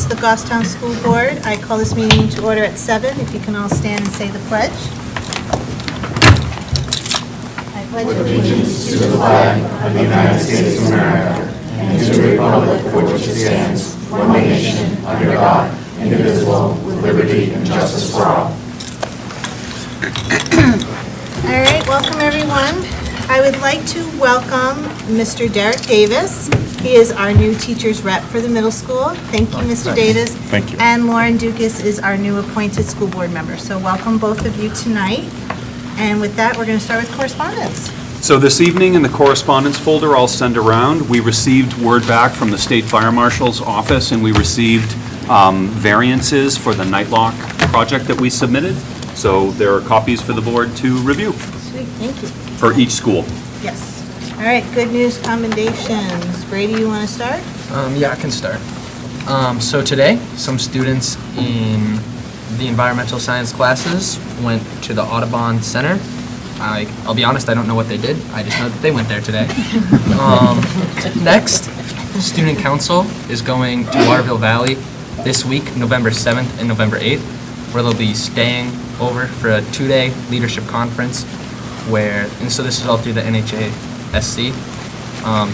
the Goffstown School Board. I call this meeting to order at 7. If you can all stand and say the pledge. I pledge allegiance to the flag of the United States of America and to the republic for which it stands, one nation, under God, indivisible, with liberty and justice for all. All right, welcome everyone. I would like to welcome Mr. Derek Davis. He is our new teacher's rep for the middle school. Thank you, Mr. Davis. Thank you. And Lauren Dukas is our new appointed school board member. So welcome both of you tonight. And with that, we're going to start with correspondence. So this evening in the correspondence folder I'll send around, we received word back from the State Fire Marshal's office, and we received variances for the night lock project that we submitted. So there are copies for the board to review Sweet, thank you. for each school. Yes. All right, good news commendations. Brady, you want to start? Yeah, I can start. So today, some students in the environmental science classes went to the Audubon Center. I'll be honest, I don't know what they did. I just know that they went there today. Next, Student Council is going to Waterville Valley this week, November 7th and November 8th, where they'll be staying over for a 2-day leadership conference and so this is all through the NHASC.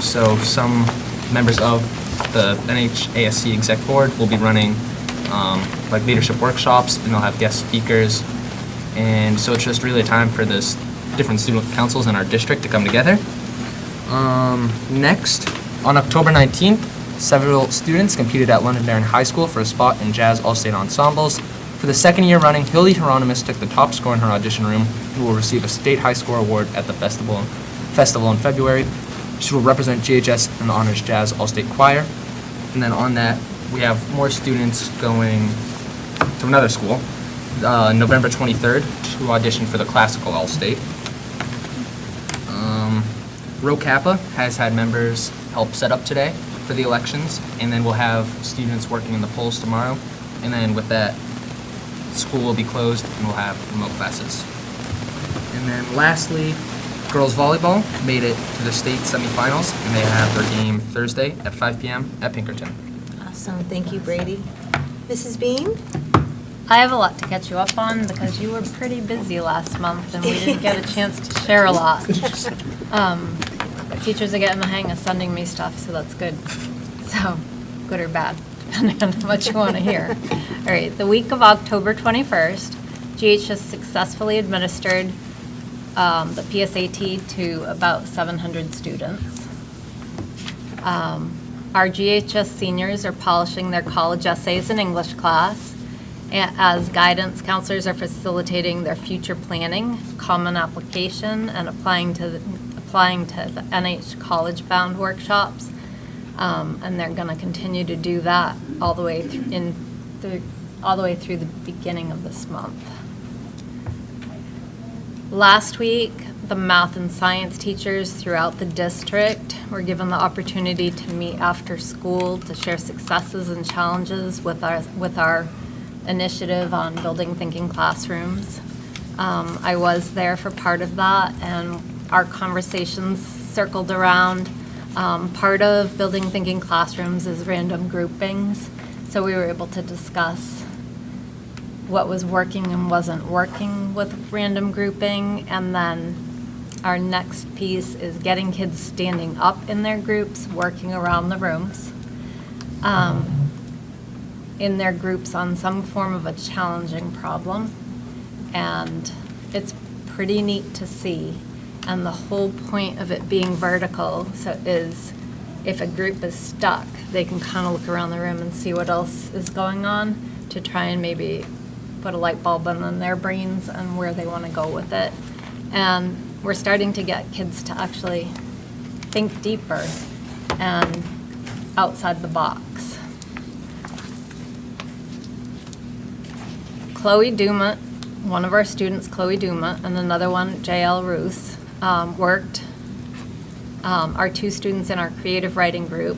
So some members of the NHASC exec board will be running like leadership workshops, and they'll have guest speakers. And so it's just really a time for this different student councils in our district to come together. Next, on October 19th, several students competed at Londonderry High School for a spot in Jazz All-State Ensembles. For the second year running, Hildy Hieronymus took the top score in her audition room and will receive a state high score award at the festival in February. She will represent GHS in the Honors Jazz All-State Choir. And then on that, we have more students going to another school, November 23rd, to audition for the Classical All-State. Rho Kappa has had members help set up today for the elections, and then we'll have students working in the polls tomorrow. And then with that, school will be closed and we'll have remote classes. And then lastly, girls volleyball made it to the state semifinals, and they have their game Thursday at 5 p.m. at Pinkerton. Awesome, thank you, Brady. Mrs. Bean? I have a lot to catch you up on because you were pretty busy last month and we didn't get a chance to share a lot. Teachers are getting the hang of sending me stuff, so that's good. So, good or bad, depending on how much you want to hear. All right, the week of October 21st, GHS successfully administered the PSAT to about 700 students. Our GHS seniors are polishing their college essays in English class, as guidance counselors are facilitating their future planning, common application, and applying to the NH college-bound workshops, and they're going to continue to do that all the way through the beginning of this month. Last week, the math and science teachers throughout the district were given the opportunity to meet after school to share successes and challenges with our initiative on building thinking classrooms. I was there for part of that, and our conversations circled around part of building thinking classrooms is random groupings. So we were able to discuss what was working and wasn't working with random grouping. And then our next piece is getting kids standing up in their groups, working around the rooms, in their groups on some form of a challenging problem. And it's pretty neat to see. And the whole point of it being vertical is if a group is stuck, they can kind of look around the room and see what else is going on to try and maybe put a light bulb in their brains and where they want to go with it. And we're starting to get kids to actually think deeper and outside the box. Chloe Dumont, one of our students, Chloe Dumont, and another one, JL Roos, worked, our two students in our creative writing group.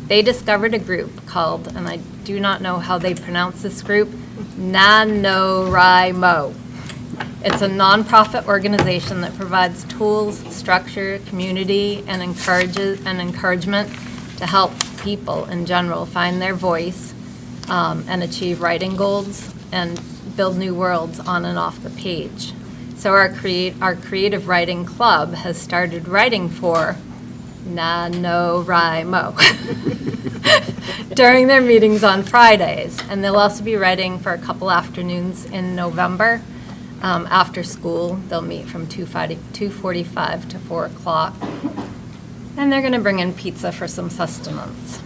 They discovered a group called, and I do not know how they pronounce this group, NaNoWriMo. It's a nonprofit organization that provides tools, structure, community, and encouragement to help people in general find their voice and achieve writing goals and build new worlds on and off the page. So our creative writing club has started writing for NaNoWriMo during their meetings on Fridays. And they'll also be writing for a couple afternoons in November. After school, they'll meet from 2:45 to 4 o'clock. And they're going to bring in pizza for some sustenance.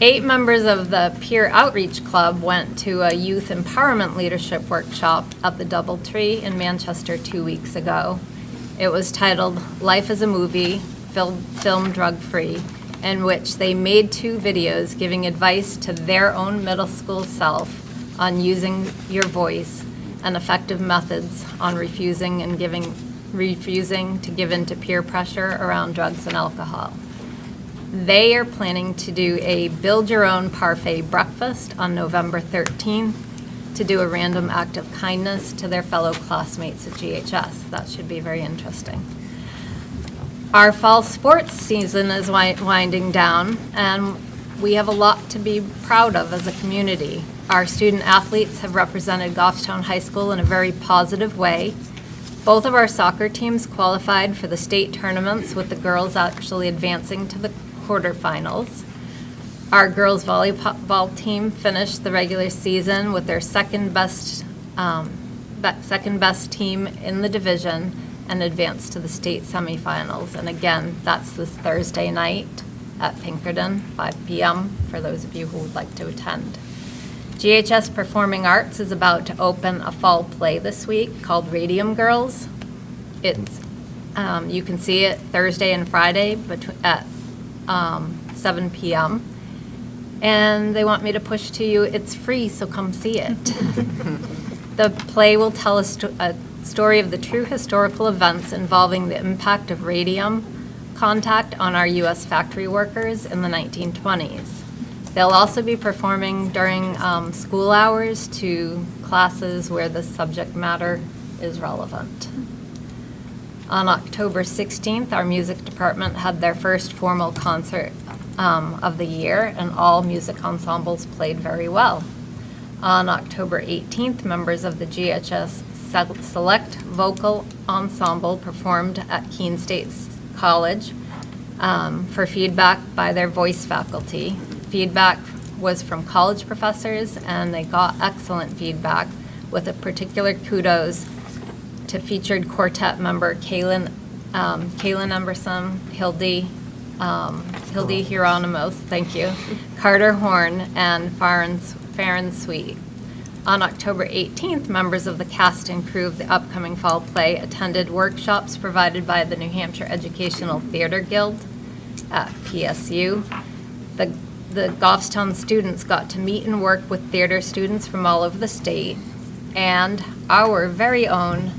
8 members of the Peer Outreach Club went to a youth empowerment leadership workshop at the Doubletree in Manchester 2 weeks ago. It was titled Life is a Movie, Film Drug-Free, in which they made 2 videos giving advice to their own middle school self on using your voice and effective methods on refusing to give in to peer pressure around drugs and alcohol. They are planning to do a build-your-own parfait breakfast on November 13th to do a random act of kindness to their fellow classmates at GHS. That should be very interesting. Our fall sports season is winding down, and we have a lot to be proud of as a community. Our student athletes have represented Goffstown High School in a very positive way. Both of our soccer teams qualified for the state tournaments, with the girls actually advancing to the quarterfinals. Our girls volleyball team finished the regular season with their second best team in the division and advanced to the state semifinals. And again, that's this Thursday night at Pinkerton, 5 p.m. for those of you who would like to attend. GHS Performing Arts is about to open a fall play this week called Radium Girls. It's you can see it Thursday and Friday at 7 p.m. And they want me to push to you, it's free, so come see it. The play will tell a story of the true historical events involving the impact of radium contact on our U.S. factory workers in the 1920s. They'll also be performing during school hours to classes where the subject matter is relevant. On October 16th, our music department had their first formal concert of the year, and all music ensembles played very well. On October 18th, members of the GHS Select Vocal Ensemble performed at Keene State College for feedback by their voice faculty. Feedback was from college professors, and they got excellent feedback, with a particular kudos to featured quartet member Kaylin Emberson, Hildy Hieronymus, thank you, Carter Horn, and Farron Sweet. On October 18th, members of the cast and crew of the upcoming fall play attended workshops provided by the New Hampshire Educational Theater Guild at PSU. The Goffstown students got to meet and work with theater students from all over the state, and our very own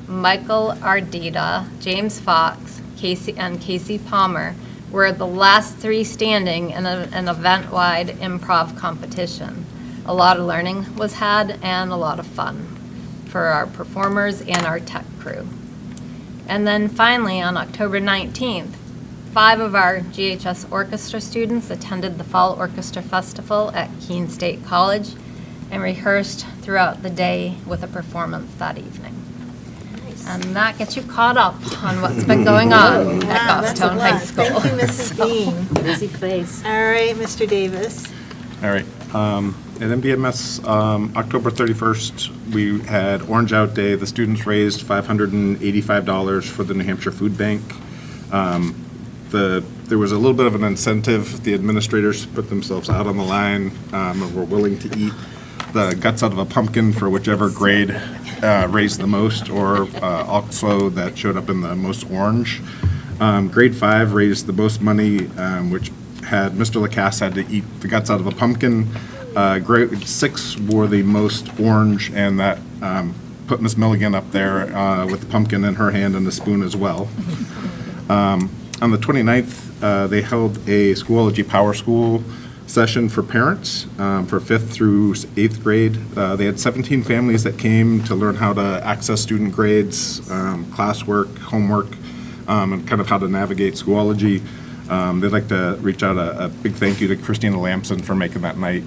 Michael Ardita, James Fox, Casey Palmer were the last 3 standing in an event-wide improv competition. A lot of learning was had and a lot of fun for our performers and our tech crew. And then finally, on October 19th, 5 of our GHS orchestra students attended the Fall Orchestra Festival at Keene State College and rehearsed throughout the day with a performance that evening. And that gets you caught up on what's been going on at Wow, that's a Goffstown High lot. School. Thank you, Mrs. Bean. Busy place. All right, Mr. Davis. All right. At MBMS, October 31st, we had Orange Out Day. The students raised $585 for the New Hampshire Food Bank. There was a little bit of an incentive. The administrators put themselves out on the line and were willing to eat the guts out of a pumpkin for whichever grade raised the most, or also that showed up in the most orange. Grade 5 raised the most money, which had Mr. Lacasse had to eat the guts out of a pumpkin. Grade 6 wore the most orange, and that put Miss Milligan up there with the pumpkin in her hand and the spoon as well. On the 29th, they held a Schoology Power School session for parents for 5th through 8th grade. They had 17 families that came to learn how to access student grades, classwork, homework, and kind of how to navigate Schoology. They'd like to reach out a big thank you to Christina Lamson for making that night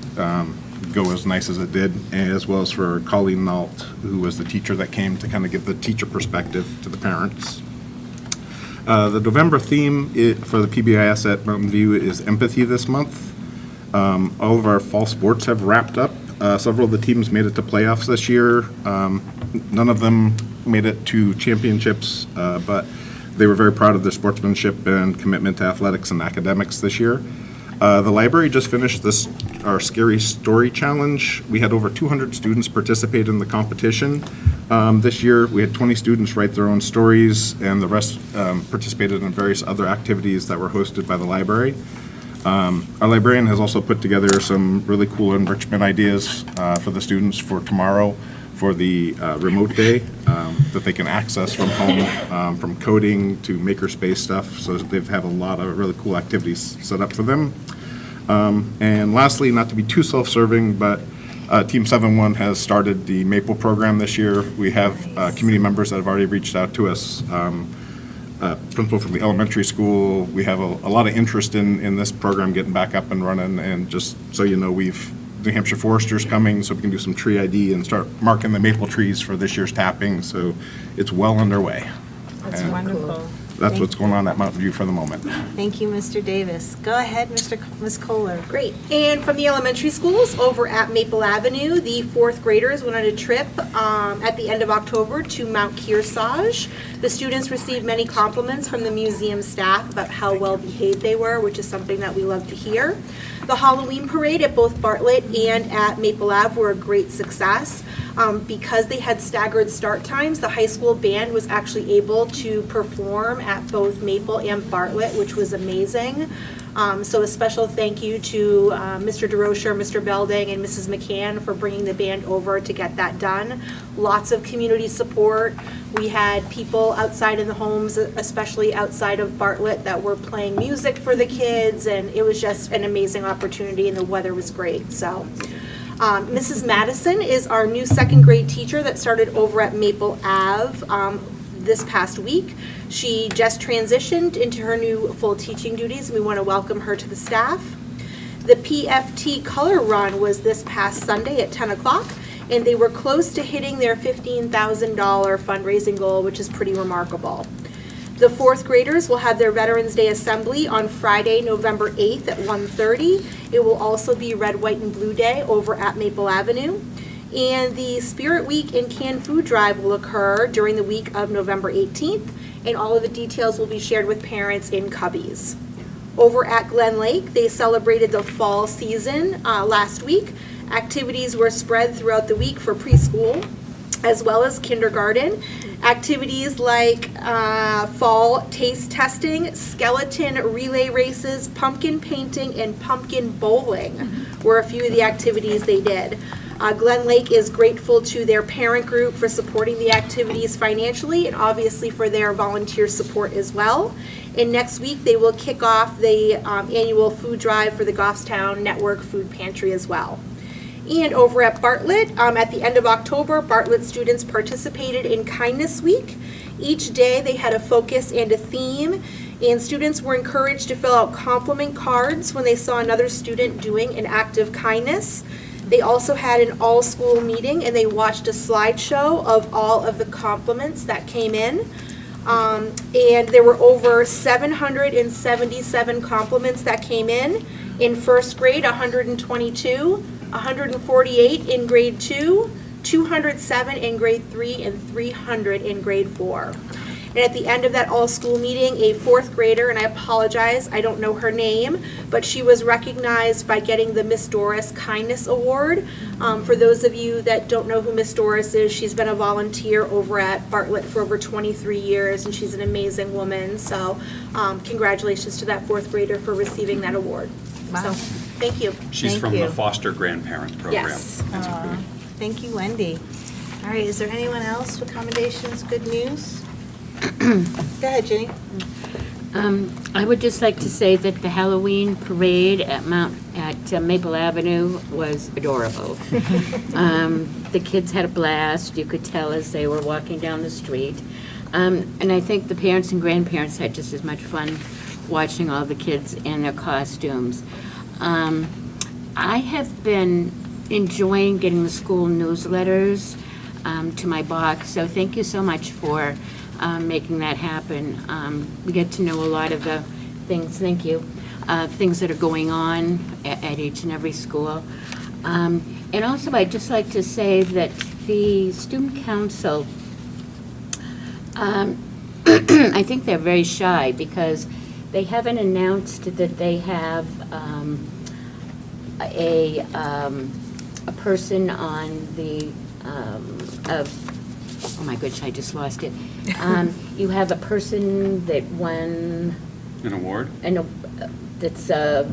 go as nice as it did, as well as for Colleen Nault, who was the teacher that came to kind of give the teacher perspective to the parents. The November theme for the PBIS at Mountain View is empathy this month. All of our fall sports have wrapped up. Several of the teams made it to playoffs this year. None of them made it to championships, but they were very proud of their sportsmanship and commitment to athletics and academics this year. The library just finished our Scary Story Challenge. We had over 200 students participate in the competition. This year, we had 20 students write their own stories, and the rest participated in various other activities that were hosted by the library. Our librarian has also put together some really cool enrichment ideas for the students for tomorrow for the remote day that they can access from home, from coding to makerspace stuff. So they have a lot of really cool activities set up for them. And lastly, not to be too self-serving, but Team 7-1 has started the Maple program this year. We have community members that have already reached out to us. Principal from the elementary school. We have a lot of interest in this program getting back up and running. And just so you know, we've New Hampshire Foresters coming, so we can do some tree ID and start marking the maple trees for this year's tapping. So it's well underway. That's And wonderful. That's what's going on at Mountain View for the moment. Thank you, Mr. Davis. Go ahead, Ms. Kohler. Great. And from the elementary schools over at Maple Avenue, the fourth graders went on a trip at the end of October to Mount Kearsarge. The students received many compliments from the museum staff about how well behaved they were, which is something that we love to hear. The Halloween parade at both Bartlett and at Maple Ave were a great success. Because they had staggered start times, the high school band was actually able to perform at both Maple and Bartlett, which was amazing. So a special thank you to Mr. DeRocher, Mr. Belding, and Mrs. McCann for bringing the band over to get that done. Lots of community support. We had people outside in the homes, especially outside of Bartlett, that were playing music for the kids, and it was just an amazing opportunity, and the weather was great. So. Mrs. Madison is our new second grade teacher that started over at Maple Ave this past week. She just transitioned into her new full teaching duties, and we want to welcome her to the staff. The PFT Color Run was this past Sunday at 10 o'clock, and they were close to hitting their $15,000 fundraising goal, which is pretty remarkable. The fourth graders will have their Veterans Day Assembly on Friday, November 8th at 1:30. It will also be Red, White, and Blue Day over at Maple Avenue. And the Spirit Week and Canned Food Drive will occur during the week of November 18th, and all of the details will be shared with parents in Cubbies. Over at Glen Lake, they celebrated the fall season last week. Activities were spread throughout the week for preschool as well as kindergarten. Activities like fall taste testing, skeleton relay races, pumpkin painting, and pumpkin bowling were a few of the activities they did. Glen Lake is grateful to their parent group for supporting the activities financially and obviously for their volunteer support as well. And next week they will kick off the annual food drive for the Goffstown Network Food Pantry as well. And over at Bartlett, at the end of October, Bartlett students participated in Kindness Week. Each day they had a focus and a theme, and students were encouraged to fill out compliment cards when they saw another student doing an act of kindness. They also had an all-school meeting, and they watched a slideshow of all of the compliments that came in. And there were over 777 compliments that came in. In first grade, 122. 148 in grade 2, 207 in grade 3, and 300 in grade 4. And at the end of that all-school meeting, a fourth grader, and I apologize, I don't know her name, but she was recognized by getting the Miss Doris Kindness Award. For those of you that don't know who Miss Doris is, she's been a volunteer over at Bartlett for over 23 years, and she's an amazing woman. So congratulations to that fourth grader for receiving that award. Wow. So, thank you. She's Thank from you. the foster grandparent program. Yes. Thank you, Wendy. All right, is there anyone else with commendations, good news? Go ahead, Jenny. I would just like to say that the Halloween parade at Maple Avenue was adorable. The kids had a blast. You could tell as they were walking down the street. And I think the parents and grandparents had just as much fun watching all the kids in their costumes. I have been enjoying getting the school newsletters to my box, so thank you so much for making that happen. We get to know a lot of the things, thank you, things that are going on at each and every school. And also, I'd just like to say that the student council, I think they're very shy because they haven't announced that they have a person on the, oh my gosh, I just lost it. You have a person that won, An award? that's a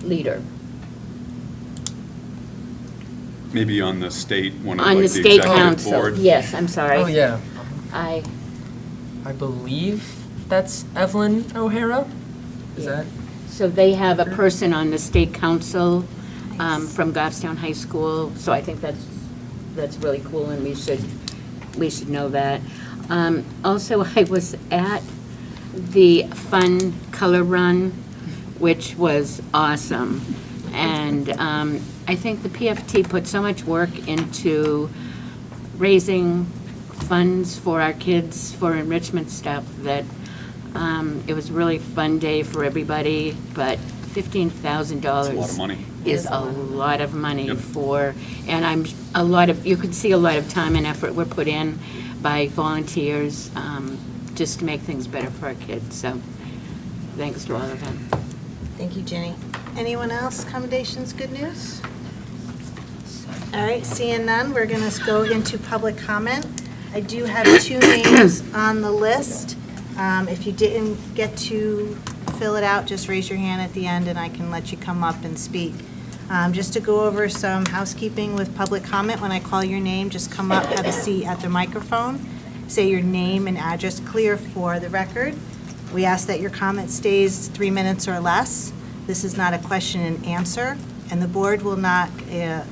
leader. Maybe on the state, one of On the like the state executive council, board? yes, I'm sorry. Oh, yeah. I, I believe that's Evelyn O'Hara? Is Yeah. that? so they have a person on the state council from Goffstown High School, so I think that's really cool, and we should know that. Also, I was at the Fun Color Run, which was awesome. And I think the PFT put so much work into raising funds for our kids for enrichment stuff that it was a really fun day for everybody, but $15,000 That's a lot of money. is a lot of money Yep. for, and you could see a lot of time and effort were put in by volunteers just to make things better for our kids. So thanks to all of them. Thank you, Jenny. Anyone else? Commendations, good news? All right, seeing none, we're going to go into public comment. I do have 2 names on the list. If you didn't get to fill it out, just raise your hand at the end and I can let you come up and speak. Just to go over some housekeeping with public comment, when I call your name, just come up, have a seat at the microphone, say your name and address clear for the record. We ask that your comment stays 3 minutes or less. This is not a question and answer, and the board will not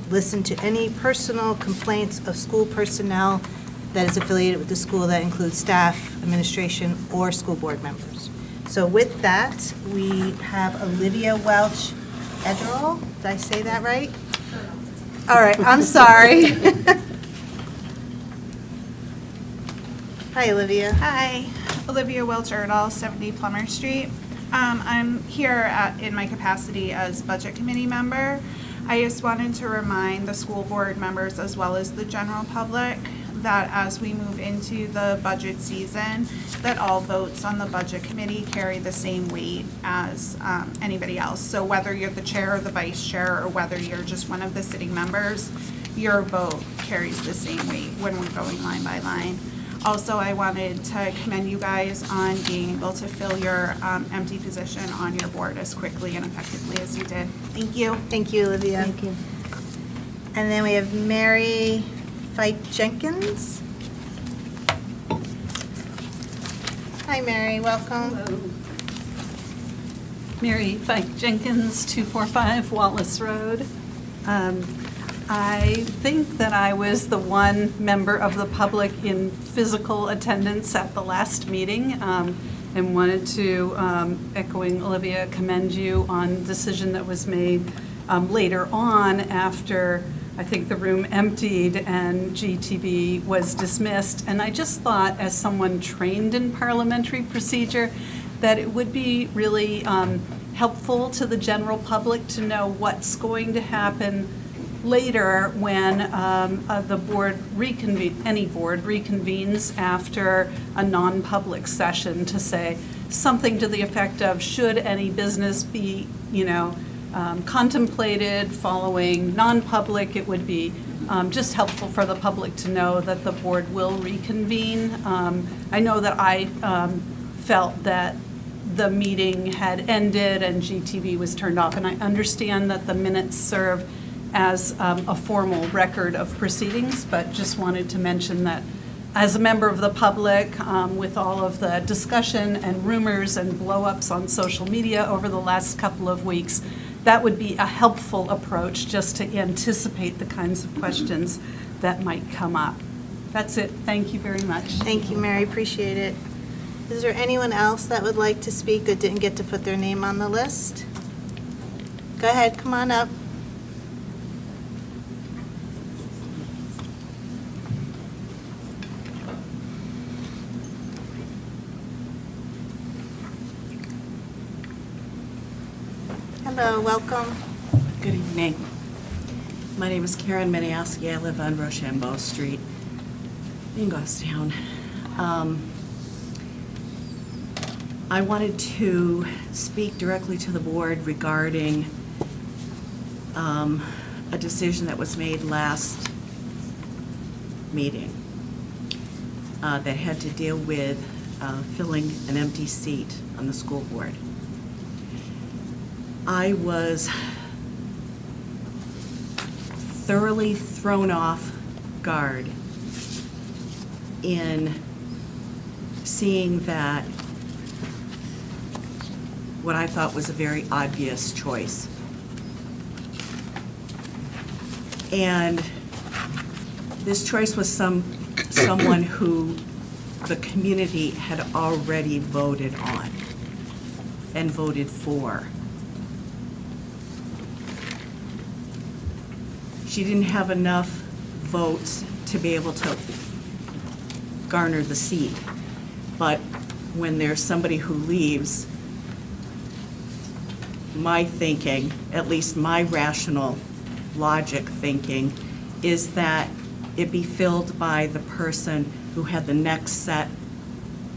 listen to any personal complaints of school personnel that is affiliated with the school that includes staff, administration, or school board members. So with that, we have Olivia Welch Ederle. Did I say that right? All right, I'm sorry. Hi, Olivia. Hi, Olivia Welch Erdal, 70 Plummer Street. I'm here in my capacity as Budget Committee member. I just wanted to remind the school board members as well as the general public that as we move into the budget season, that all votes on the Budget Committee carry the same weight as anybody else. So whether you're the chair or the vice chair, or whether you're just one of the sitting members, your vote carries the same weight when we're going line by line. Also, I wanted to commend you guys on being able to fill your empty position on your board as quickly and effectively as you did. Thank you. Thank you, Olivia. Thank you. And then we have Mary Fike Jenkins. Hi, Mary, welcome. Mary Fike Jenkins, 245 Wallace Road. I think that I was the one member of the public in physical attendance at the last meeting, and wanted to, echoing Olivia, commend you on the decision that was made later on after I think the room emptied and GTV was dismissed. And I just thought, as someone trained in parliamentary procedure, that it would be really helpful to the general public to know what's going to happen later when the board any board reconvenes after a non-public session, to say something to the effect of, should any business be, contemplated following non-public, it would be just helpful for the public to know that the board will reconvene. I know that I felt that the meeting had ended and GTV was turned off, and I understand that the minutes serve as a formal record of proceedings, but just wanted to mention that as a member of the public, with all of the discussion and rumors and blow-ups on social media over the last couple of weeks, that would be a helpful approach, just to anticipate the kinds of questions that might come up. That's it. Thank you very much. Thank you, Mary, appreciate it. Is there anyone else that would like to speak that didn't get to put their name on the list? Go ahead, come on up. Hello, welcome. Good evening. My name is Karen Maniowski. I live on Rochambeau Street in Goffstown. I wanted to speak directly to the board regarding a decision that was made last meeting that had to deal with filling an empty seat on the school board. I was thoroughly thrown off guard in seeing that what I thought was a very obvious choice. And this choice was someone who the community had already voted on and voted for. She didn't have enough votes to be able to garner the seat. But when there's somebody who leaves, my thinking, at least my rational logic thinking, is that it be filled by the person who had the next set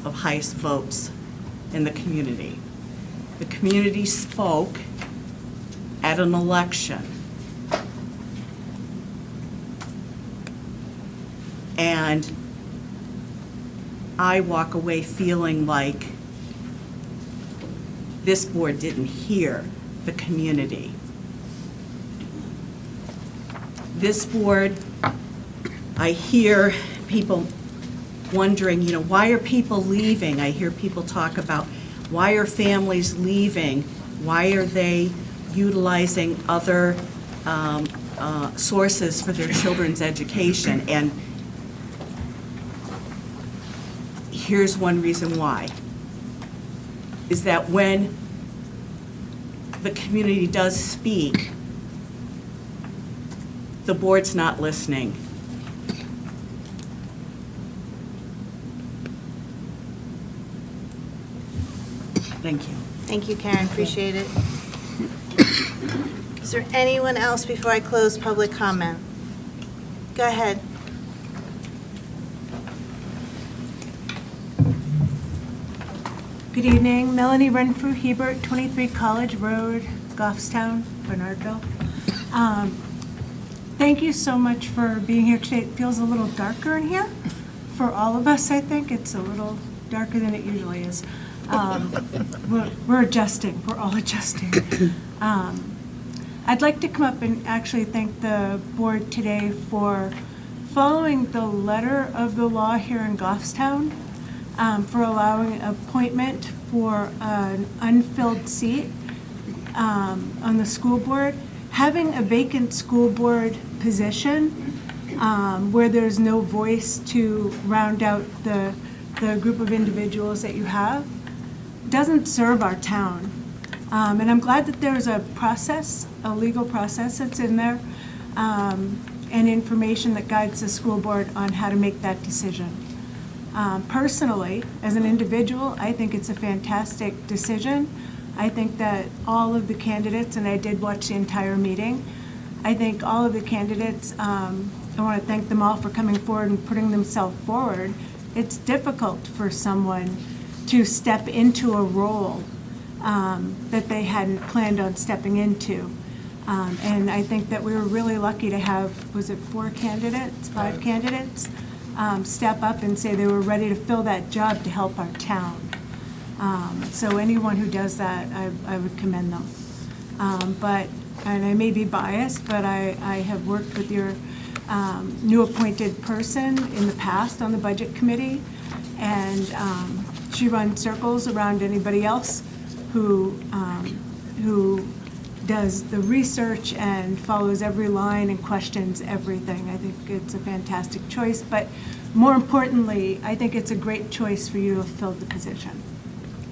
of highest votes in the community. The community spoke at an election. And I walk away feeling like this board didn't hear the community. This board, I hear people wondering, why are people leaving? I hear people talk about why are families leaving? Why are they utilizing other sources for their children's education? And here's one reason why, is that when the community does speak, the board's not listening. Thank you. Thank you, Karen, appreciate it. Is there anyone else before I close public comment? Go ahead. Good evening, Melanie Renfrew Hebert, 23 College Road, Goffstown, Bernardville. Thank you so much for being here today. It feels a little darker in here for all of us, I think. It's a little darker than it usually is. We're adjusting, we're all adjusting. I'd like to come up and actually thank the board today for following the letter of the law here in Goffstown, for allowing appointment for an unfilled seat on the school board. Having a vacant school board position where there's no voice to round out the group of individuals that you have doesn't serve our town. And I'm glad that there's a process, a legal process that's in there, and information that guides the school board on how to make that decision. Personally, as an individual, I think it's a fantastic decision. I think that all of the candidates, and I did watch the entire meeting, I think all of the candidates, I want to thank them all for coming forward and putting themselves forward. It's difficult for someone to step into a role that they hadn't planned on stepping into. And I think that we were really lucky to have, was it 5 candidates, step up and say they were ready to fill that job to help our town. So anyone who does that, I would commend them. And I may be biased, but I have worked with your new appointed person in the past on the budget committee, and she runs circles around anybody else who does the research and follows every line and questions everything. I think it's a fantastic choice, but more importantly, I think it's a great choice for you to have filled the position.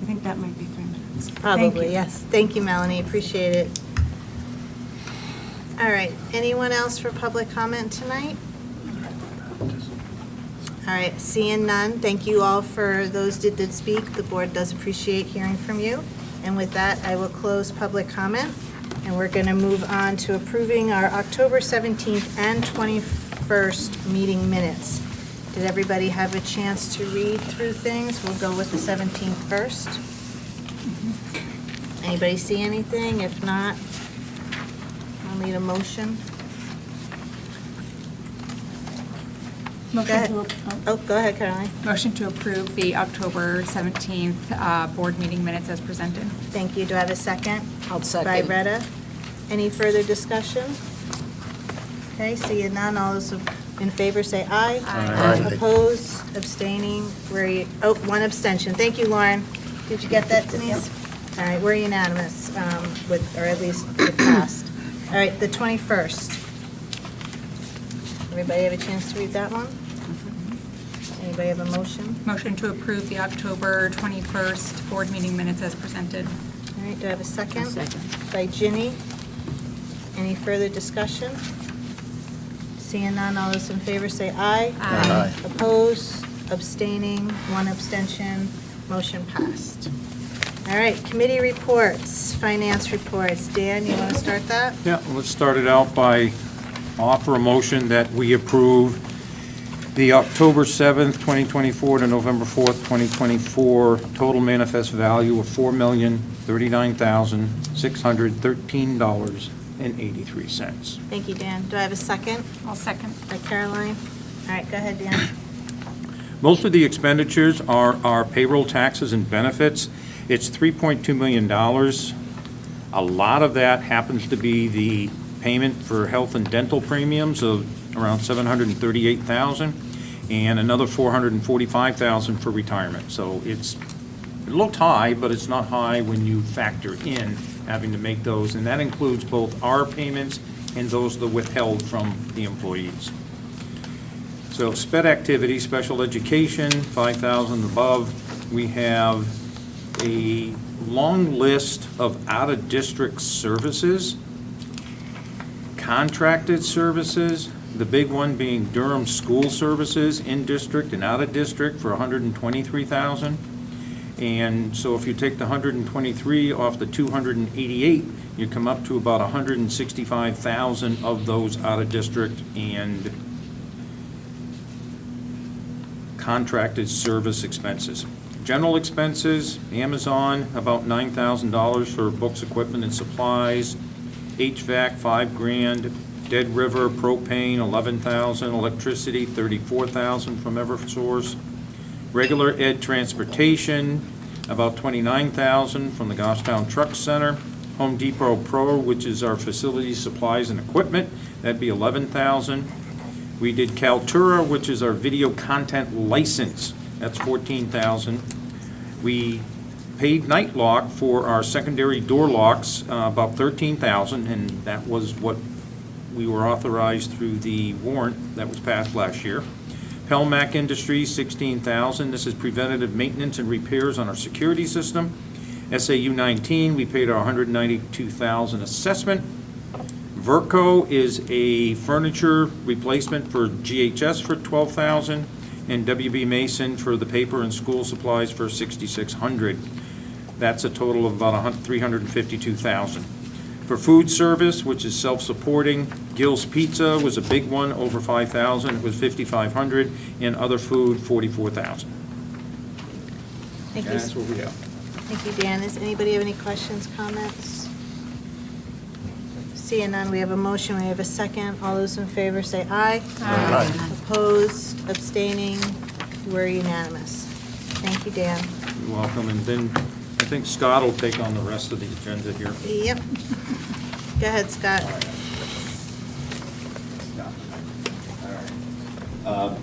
I think that might be 3 minutes. Thank Probably, you. yes. Thank you, Melanie, appreciate it. All right, anyone else for public comment tonight? All right, seeing none, thank you all for those that did speak. The board does appreciate hearing from you. And with that, I will close public comment, and we're going to move on to approving our October 17th and 21st meeting minutes. Did everybody have a chance to read through things? We'll go with the 17th first. Anybody see anything? If not, I'll need a motion. Go ahead. Oh, go ahead, Caroline. Motion to approve the October 17th board meeting minutes as presented. Thank you. Do I have a second? I'll By Retta. Any further discussion? Okay, seeing none, all those in favor say aye. Aye. Opposed, abstaining, one abstention. Thank you, Lauren. Did you get that, Denise? All right, we're unanimous, or at least it passed. All right, the 21st. Everybody have a chance to read that one? Anybody have a motion? Motion to approve the October 21st board meeting minutes as presented. All right, do I have a second? Second. By Ginny. Any further discussion? Seeing none, all those in favor say aye. Aye. Opposed, abstaining, one abstention, motion passed. All right, committee reports, finance reports. Dan, you want to start that? Yeah, let's start it out by offer a motion that we approve the October 7th, 2024 to November 4th, 2024 total manifest value of $4,039,613.83. Thank you, Dan. Do I have a second? I'll second. By Caroline. All right, go ahead, Dan. Most of the expenditures are our payroll taxes and benefits. It's $3.2 million. A lot of that happens to be the payment for health and dental premiums of around $738,000 and another $445,000 for retirement. So it looked high, but it's not high when you factor in having to make those. And that includes both our payments and those that are withheld from the employees. So SPED activity, special education, 5,000 above. We have a long list of out-of-district services, contracted services, the big one being Durham School Services, in-district and out-of-district for $123,000. And so if you take the 123 off the 288, you come up to about 165,000 of those out-of-district and contracted service expenses. General expenses, Amazon, about $9,000 for books, equipment, and supplies. HVAC, $5,000. Dead River, propane, $11,000. Electricity, $34,000 from Eversource. Regular ed transportation, about $29,000 from the Goffstown Truck Center. Home Depot Pro, which is our facilities, supplies, and equipment, that'd be $11,000. We did Kaltura, which is our video content license. That's $14,000. We paid Nightlock for our secondary door locks, about $13,000, and that was what we were authorized through the warrant that was passed last year. Pelmac Industries, $16,000. This is preventative maintenance and repairs on our security system. SAU 19, we paid our $192,000 assessment. Verco is a furniture replacement for GHS for $12,000, and WB Mason for the paper and school supplies for $6,600. That's a total of about $352,000. For food service, which is self-supporting, Gill's Pizza was a big one, over $5,000. It was $5,500, and other food, $44,000. Thank you. That's what we have. Thank you, Dan. Does anybody have any questions, comments? Seeing none, we have a motion, we have a second. All those in favor say aye. Aye. Opposed, abstaining, we're unanimous. Thank you, Dan. You're welcome, and then I think Scott will take on the rest of the agenda here. Yep. Go ahead, Scott.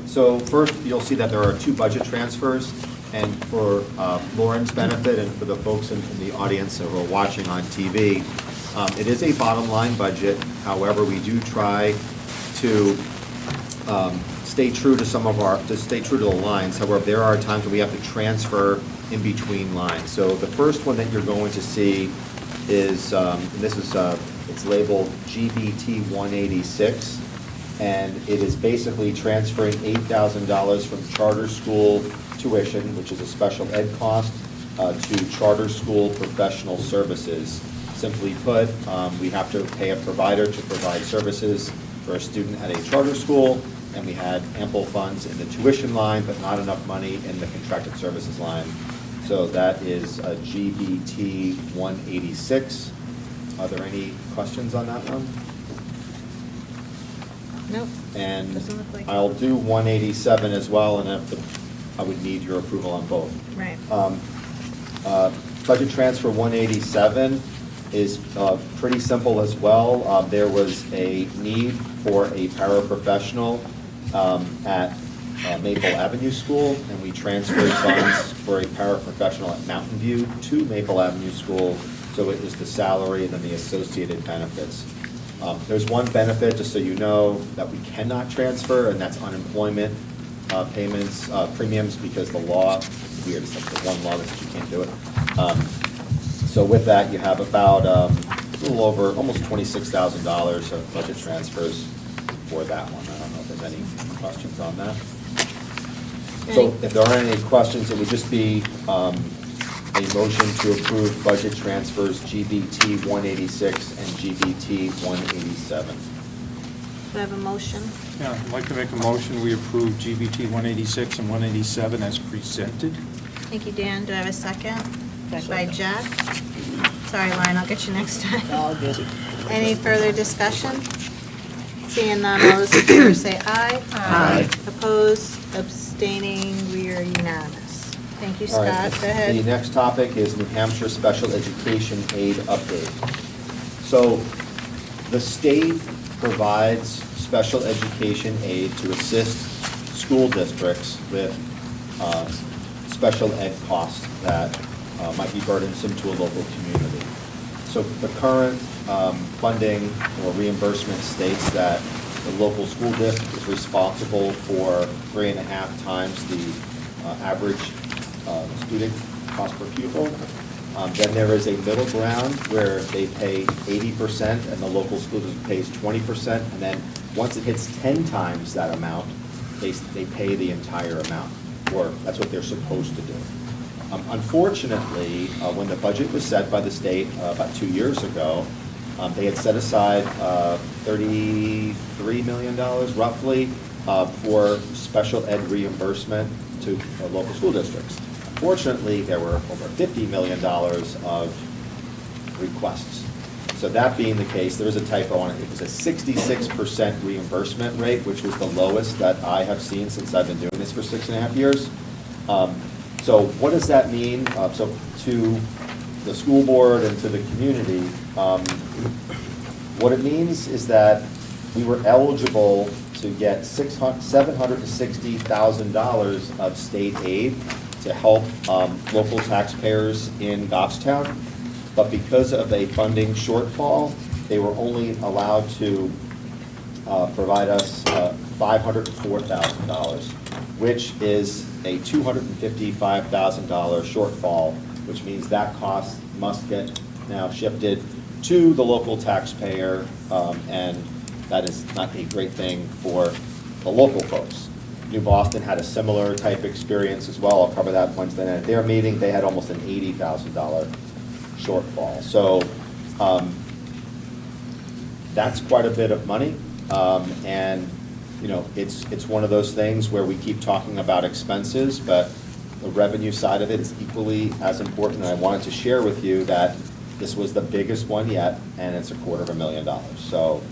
So first, you'll see that there are two budget transfers, and for Lauren's benefit and for the folks in the audience that were watching on TV, It is a bottom line budget, however, we do try to stay true to stay true to the lines. However, there are times when we have to transfer in between lines. So the first one that you're going to see is, it's labeled GBT 186, and it is basically transferring $8,000 from charter school tuition, which is a special ed cost, to charter school professional services. Simply put, we have to pay a provider to provide services for a student at a charter school, and we had ample funds in the tuition line, but not enough money in the contracted services line. So that is a GBT 186. Are there any questions on that one? Nope. And Doesn't look like it. I'll do 187 as well, and I would need your approval on both. Right. Budget transfer 187 is pretty simple as well. There was a need for a paraprofessional at Maple Avenue School, and we transferred funds for a paraprofessional at Mountain View to Maple Avenue School, so it was the salary and then the associated benefits. There's one benefit, just so you know, that we cannot transfer, and that's unemployment payments, premiums, because the law, it's weird, it's like the one law that says you can't do it. So with that, you have about a little over, almost $26,000 of budget transfers for that one. I don't know if there's any questions on that. So if there aren't any questions, it would just be a motion to approve budget transfers GBT 186 and GBT 187. Do I have a motion? Yeah, I'd like to make a motion, we approve GBT 186 and 187 as presented. Thank you, Dan. Do I have a second? By Jack. Sorry, Lauren, I'll get you next time. All good. Any further discussion? Seeing none, all those in favor say aye. Aye. Opposed, abstaining, we are unanimous. Thank you, All right, Scott. Go The ahead. next topic is New Hampshire Special Education Aid Update. So the state provides special education aid to assist school districts with special ed costs that might be burdensome to a local community. So the current funding or reimbursement states that the local school district is responsible for 3.5 times the average student cost per pupil. Then there is a middle ground where they pay 80% and the local school district pays 20%. And then once it hits 10 times that amount, they pay the entire amount, or that's what they're supposed to do. Unfortunately, when the budget was set by the state about 2 years ago, they had set aside $33 million roughly for special ed reimbursement to local school districts. Unfortunately, there were over $50 million of requests. So that being the case, there is a typo on it. It was a 66% reimbursement rate, which was the lowest that I have seen since I've been doing this for 6.5 years. So what does that mean? So to the school board and to the community, what it means is that we were eligible to get $760,000 of state aid to help local taxpayers in Goffstown. But because of a funding shortfall, they were only allowed to provide us $504,000, which is a $255,000 shortfall, which means that cost must get now shifted to the local taxpayer, and that is not a great thing for the local folks. New Boston had a similar type experience as well. I'll cover that Wednesday night at their meeting. They had almost an $80,000 shortfall. So that's quite a bit of money, and you know, it's one of those things where we keep talking about expenses, but the revenue side of it is equally as important. And I wanted to share with you that this was the biggest one yet, and it's $250,000. So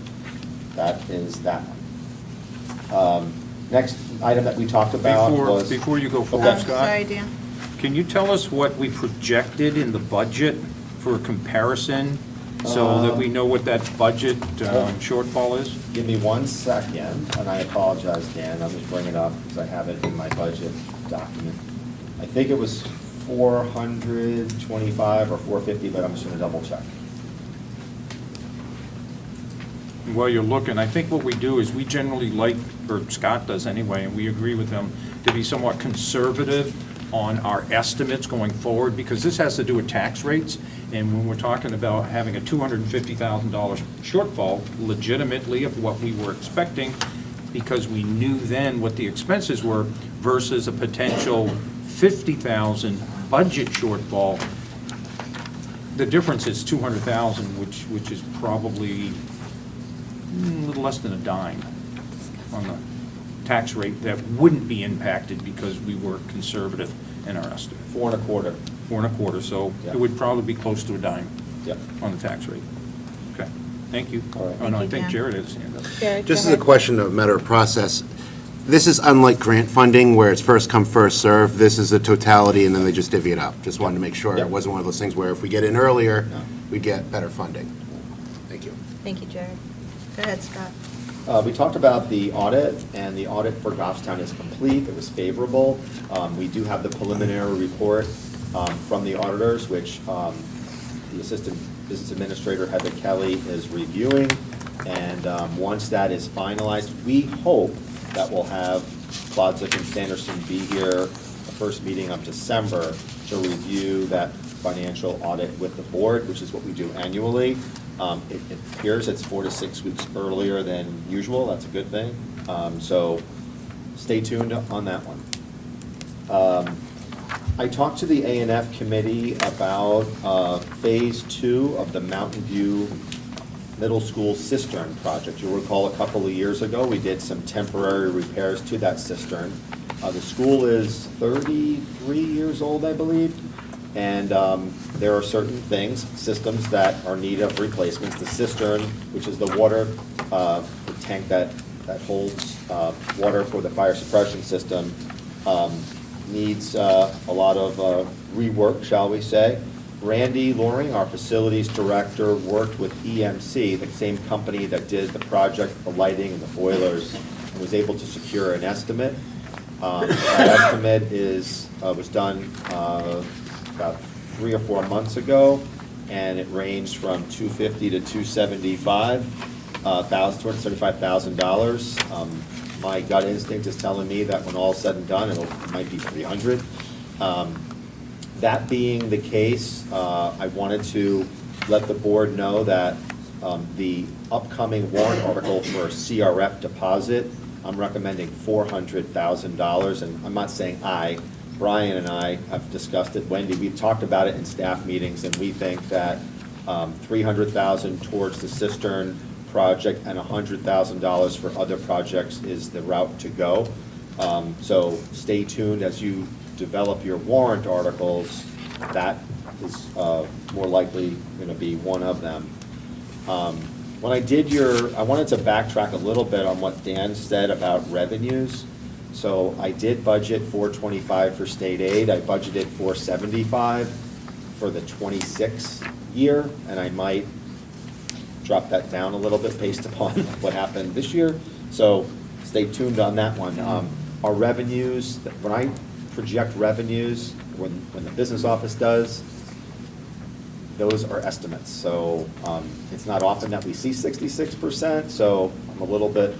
that is that one. Next item that we talked about was... Before you go forward, Scott. Sorry, Dan. Can you tell us what we projected in the budget for comparison, so that we know what that budget shortfall is? Give me 1 second, and I apologize, Dan. I'll just bring it up because I have it in my budget document. I think it was 425 or 450, but I'm just going to double check. while you're looking, I think what we do is we generally like, or Scott does anyway, and we agree with him, to be somewhat conservative on our estimates going forward, because this has to do with tax rates. And when we're talking about having a $250,000 shortfall, legitimately of what we were expecting, because we knew then what the expenses were versus a potential 50,000 budget shortfall, the difference is 200,000, which is probably a little less than a dime on the tax rate that wouldn't be impacted because we were conservative in our estimate. 4 1/4. 4 1/4, so Yeah. it would probably be close to a dime Yep. on the tax rate. Okay, thank you. All right. Oh, no, I Thank you, think Dan. Jared has his hand up. Jared, go Just as a ahead. question of matter of process, this is unlike grant funding where it's first come, first served. This is a totality and then they just divvy it up. Just wanted to make sure Yep. it wasn't one of those things where if we get in earlier, No. we get better funding. Thank you. Thank you, Jared. Go ahead, Scott. We talked about the audit, and the audit for Goffstown is complete. It was favorable. We do have the preliminary report from the auditors, which the Assistant Business Administrator, Heather Kelly, is reviewing. And once that is finalized, we hope that we'll have Klodzik and Sanderson be here the first meeting of December to review that financial audit with the board, which is what we do annually. It appears it's 4 to 6 weeks earlier than usual. That's a good thing. So stay tuned on that one. I talked to the A&F committee about Phase 2 of the Mountain View Middle School cistern project. You'll recall a couple of years ago, we did some temporary repairs to that cistern. The school is 33 years old, I believe. And there are certain things, systems that are in need of replacements. The cistern, which is the water, the tank that holds water for the fire suppression system, needs a lot of rework, shall we say. Randy Loring, our facilities director, worked with EMC, the same company that did the project, the lighting and the boilers, and was able to secure an estimate. That estimate was done about 3 or 4 months ago, and it ranged from $250,000 to $275,000. My gut instinct is telling me that when all is said and done, it might be $300,000. That being the case, I wanted to let the board know that the upcoming warrant article for CRF deposit, I'm recommending $400,000, and I'm not saying Brian and I have discussed it. Wendy, we've talked about it in staff meetings, and we think that $300,000 towards the cistern project and $100,000 for other projects is the route to go. So stay tuned as you develop your warrant articles. That is more likely going to be one of them. When I did I wanted to backtrack a little bit on what Dan said about revenues. So I did budget $425 for state aid. I budgeted $475 for the 26 year, and I might drop that down a little bit based upon what happened this year. So stay tuned on that one. Our revenues, when I project revenues, when the business office does, those are estimates. So it's not often that we see 66%, so I'm a little bit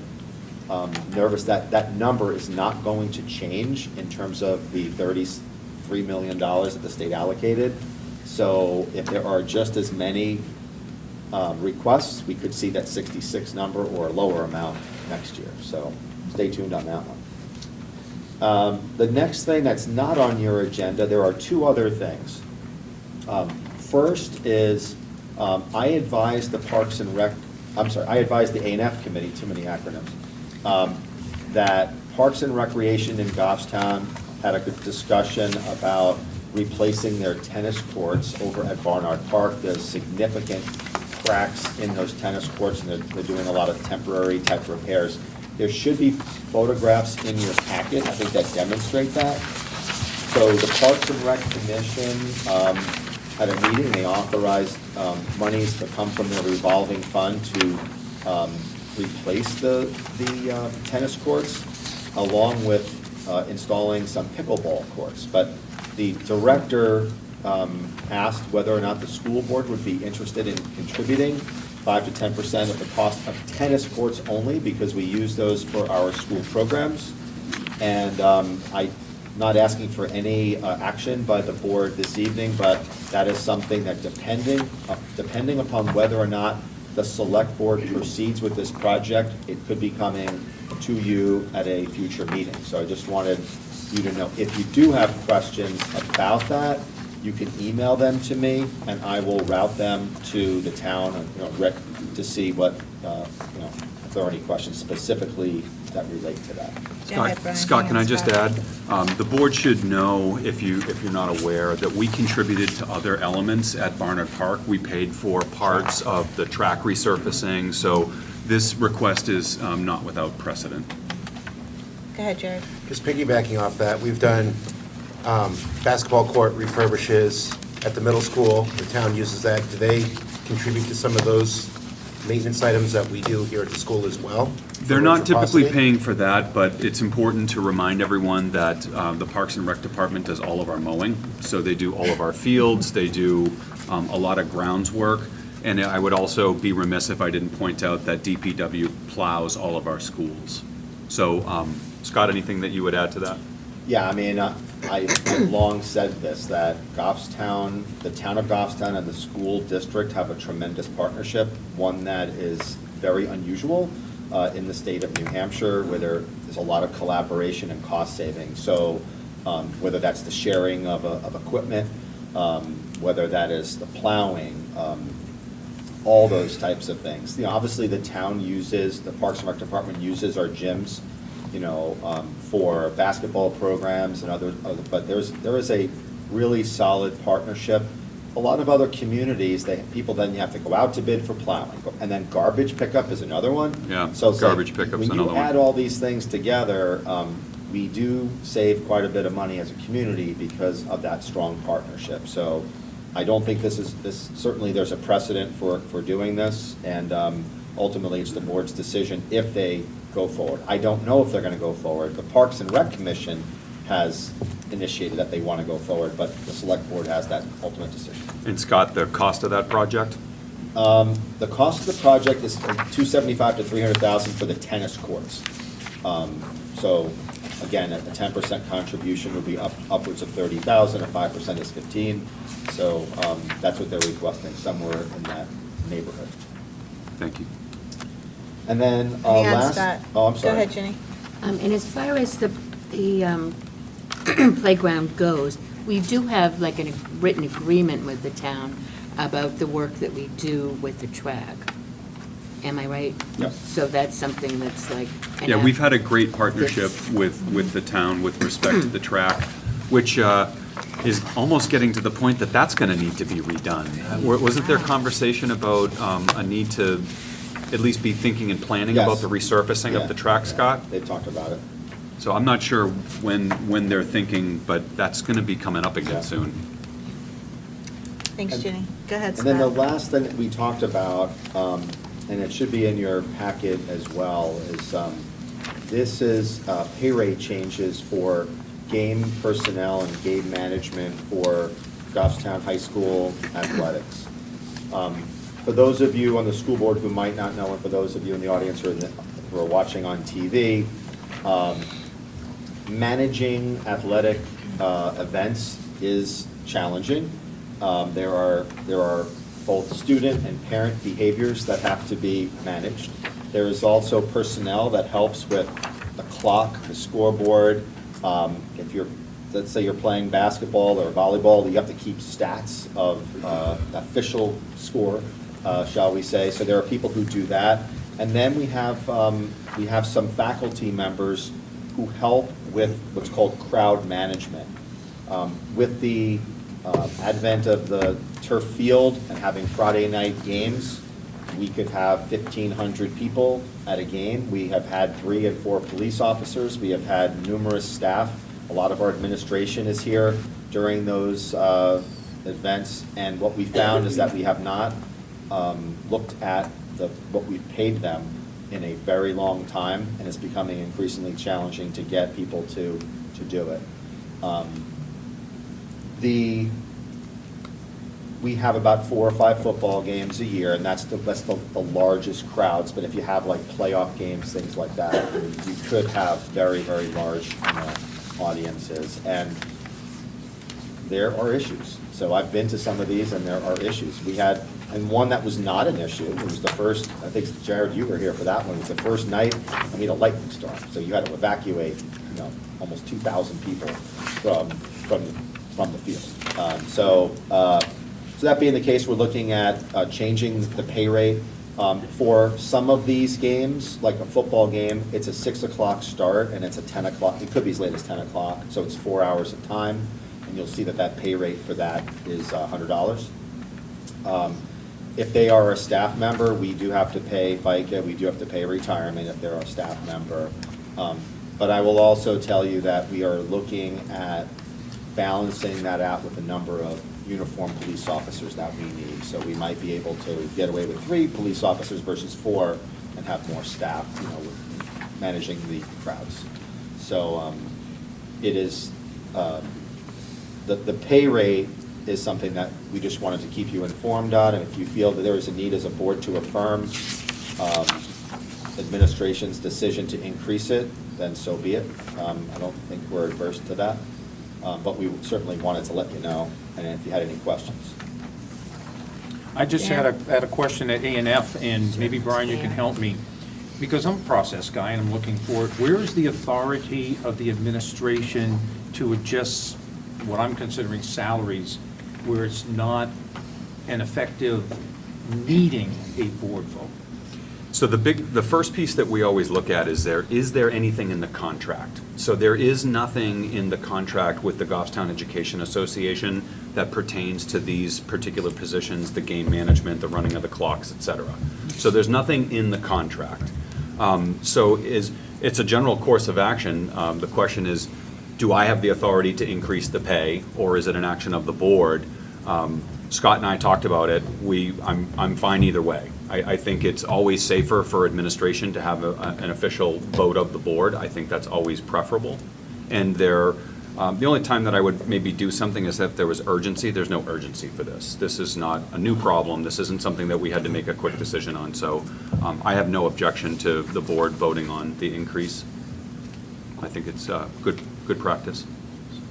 nervous that that number is not going to change in terms of the $33 million that the state allocated. So if there are just as many requests, we could see that 66 number or a lower amount next year. So stay tuned on that one. The next thing that's not on your agenda, there are 2 other things. First is I advised the A&F committee, too many acronyms, that Parks and Recreation in Goffstown had a good discussion about replacing their tennis courts over at Barnard Park. There's significant cracks in those tennis courts, and they're doing a lot of temporary type repairs. There should be photographs in your packet, I think, that demonstrate that. So the Parks and Rec Commission had a meeting. They authorized monies to come from their revolving fund to replace the tennis courts, along with installing some pickleball courts. But the director asked whether or not the school board would be interested in contributing 5 to 10% of the cost of tennis courts only, because we use those for our school programs. And I'm not asking for any action by the board this evening, but that is something that depending upon whether or not the select board proceeds with this project, it could be coming to you at a future meeting. So I just wanted you to know, if you do have questions about that, you can email them to me, and I will route them to the town, and, Rick, to see what, if there are any questions specifically that relate to that. Scott, can I just add? The board should know, if you're not aware, that we contributed to other elements at Barnard Park. We paid for parts of the track resurfacing, so this request is not without precedent. Go ahead, Jared. Just piggybacking off that, we've done basketball court refurbishes at the middle school. The town uses that. Do they contribute to some of those maintenance items that we do here at the school as well? They're not typically paying for that, but it's important to remind everyone that the Parks and Rec Department does all of our mowing. So they do all of our fields, they do a lot of grounds work. And I would also be remiss if I didn't point out that DPW plows all of our schools. So, Scott, anything that you would add to that? Yeah, I mean, I've long said this, that Goffstown, the town of Goffstown and the school district have a tremendous partnership, one that is very unusual in the state of New Hampshire, where there's a lot of collaboration and cost saving. So whether that's the sharing of equipment, whether that is the plowing, all those types of things. Obviously the town uses, the Parks and Rec Department uses our gyms, for basketball programs and other, but there is a really solid partnership. A lot of other communities, people then have to go out to bid for plowing, and then garbage pickup is another one. Yeah, So it's garbage like, pickup's when another you one. add all these things together, we do save quite a bit of money as a community because of that strong partnership. So I don't think certainly there's a precedent for doing this, and ultimately it's the board's decision if they go forward. I don't know if they're going to go forward. The Parks and Rec Commission has initiated that they want to go forward, but the select board has that ultimate decision. And Scott, the cost of that project? The cost of the project is $275,000 to $300,000 for the tennis courts. So again, a 10% contribution would be upwards of $30,000, or 5% is $15,000. So that's what they're requesting, somewhere in that neighborhood. Thank you. And then Hang on, last. Scott. Oh, I'm sorry. Go ahead, Ginny. And as far as the playground goes, we do have like a written agreement with the town about the work that we do with the track. Am I right? Yep. So that's something that's like. Yeah, we've had a great partnership with the town with respect to the track, which is almost getting to the point that that's going to need to be redone. Wasn't there conversation about a need to at least be thinking and planning Yes. about the resurfacing of the track, Scott? They've talked about it. So I'm not sure when they're thinking, but that's going to be coming up again soon. Thanks, Ginny. Go ahead, And then the Scott. last thing that we talked about, and it should be in your packet as well, is this is pay rate changes for game personnel and game management for Goffstown High School athletics. For those of you on the school board who might not know, and for those of you in the audience who are watching on TV, managing athletic events is challenging. There are both student and parent behaviors that have to be managed. There is also personnel that helps with the clock, the scoreboard. Let's say you're playing basketball or volleyball, you have to keep stats of official score, shall we say. So there are people who do that. And then we have some faculty members who help with what's called crowd management. With the advent of the turf field and having Friday night games, we could have 1,500 people at a game. We have had 3 and 4 police officers. We have had numerous staff. A lot of our administration is here during those events. And what we found is that we have not looked at what we've paid them in a very long time, and it's becoming increasingly challenging to get people to we have about 4 or 5 football games a year, and that's the largest crowds. But if you have like playoff games, things like that, you could have very, very large, audiences. And there are issues. So I've been to some of these, and there are issues. We had, and one that was not an issue, it was the first, I think, Jared, you were here for that one, it was the first night, I mean, a lightning storm. So you had to evacuate, almost 2,000 people from the field. So that being the case, we're looking at changing the pay rate. For some of these games, like a football game, it's a 6 o'clock start, and it's a 10 o'clock, it could be as late as 10 o'clock, so it's 4 hours of time. And you'll see that pay rate for that is $100. If they are a staff member, we do have to pay FICA, we do have to pay retirement if they're a staff member. But I will also tell you that we are looking at balancing that out with the number of uniformed police officers that we need. So we might be able to get away with 3 police officers versus 4 and have more staff, with managing the crowds. So it is, the pay rate is something that we just wanted to keep you informed on, and if you feel that there is a need as a board to affirm administration's decision to increase it, then so be it. I don't think we're adverse to that, but we certainly wanted to let you know, and if you had any questions. I just had a question at A&F, and maybe, Brian, you can help me. Because I'm a process guy and I'm looking for it. Where is the authority of the administration to adjust what I'm considering salaries where it's not an effective needing a board vote? So the first piece that we always look at is there anything in the contract? So there is nothing in the contract with the Goffstown Education Association that pertains to these particular positions, the game management, the running of the clocks, et cetera. So there's nothing in the contract. So it's a general course of action. The question is, do I have the authority to increase the pay, or is it an action of the board? Scott and I talked about it. I'm fine either way. I think it's always safer for administration to have an official vote of the board. I think that's always preferable. And the only time that I would maybe do something is if there was urgency. There's no urgency for this. This is not a new problem. This isn't something that we had to make a quick decision on. So I have no objection to the board voting on the increase. I think it's good practice.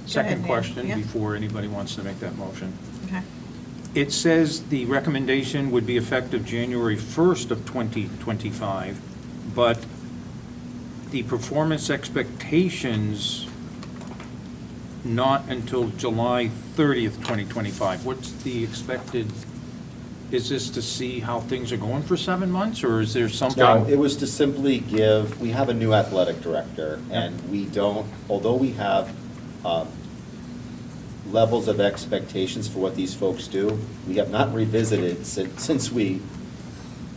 Second question, before anybody wants to make that motion. Okay. It says the recommendation would be effective January 1st of 2025, but the performance expectations not until July 30th, 2025. What's the expected, is this to see how things are going for 7 months, or is there something? No, it was to simply give, we have a new athletic director, and we don't, although we have levels of expectations for what these folks do, we have not revisited since we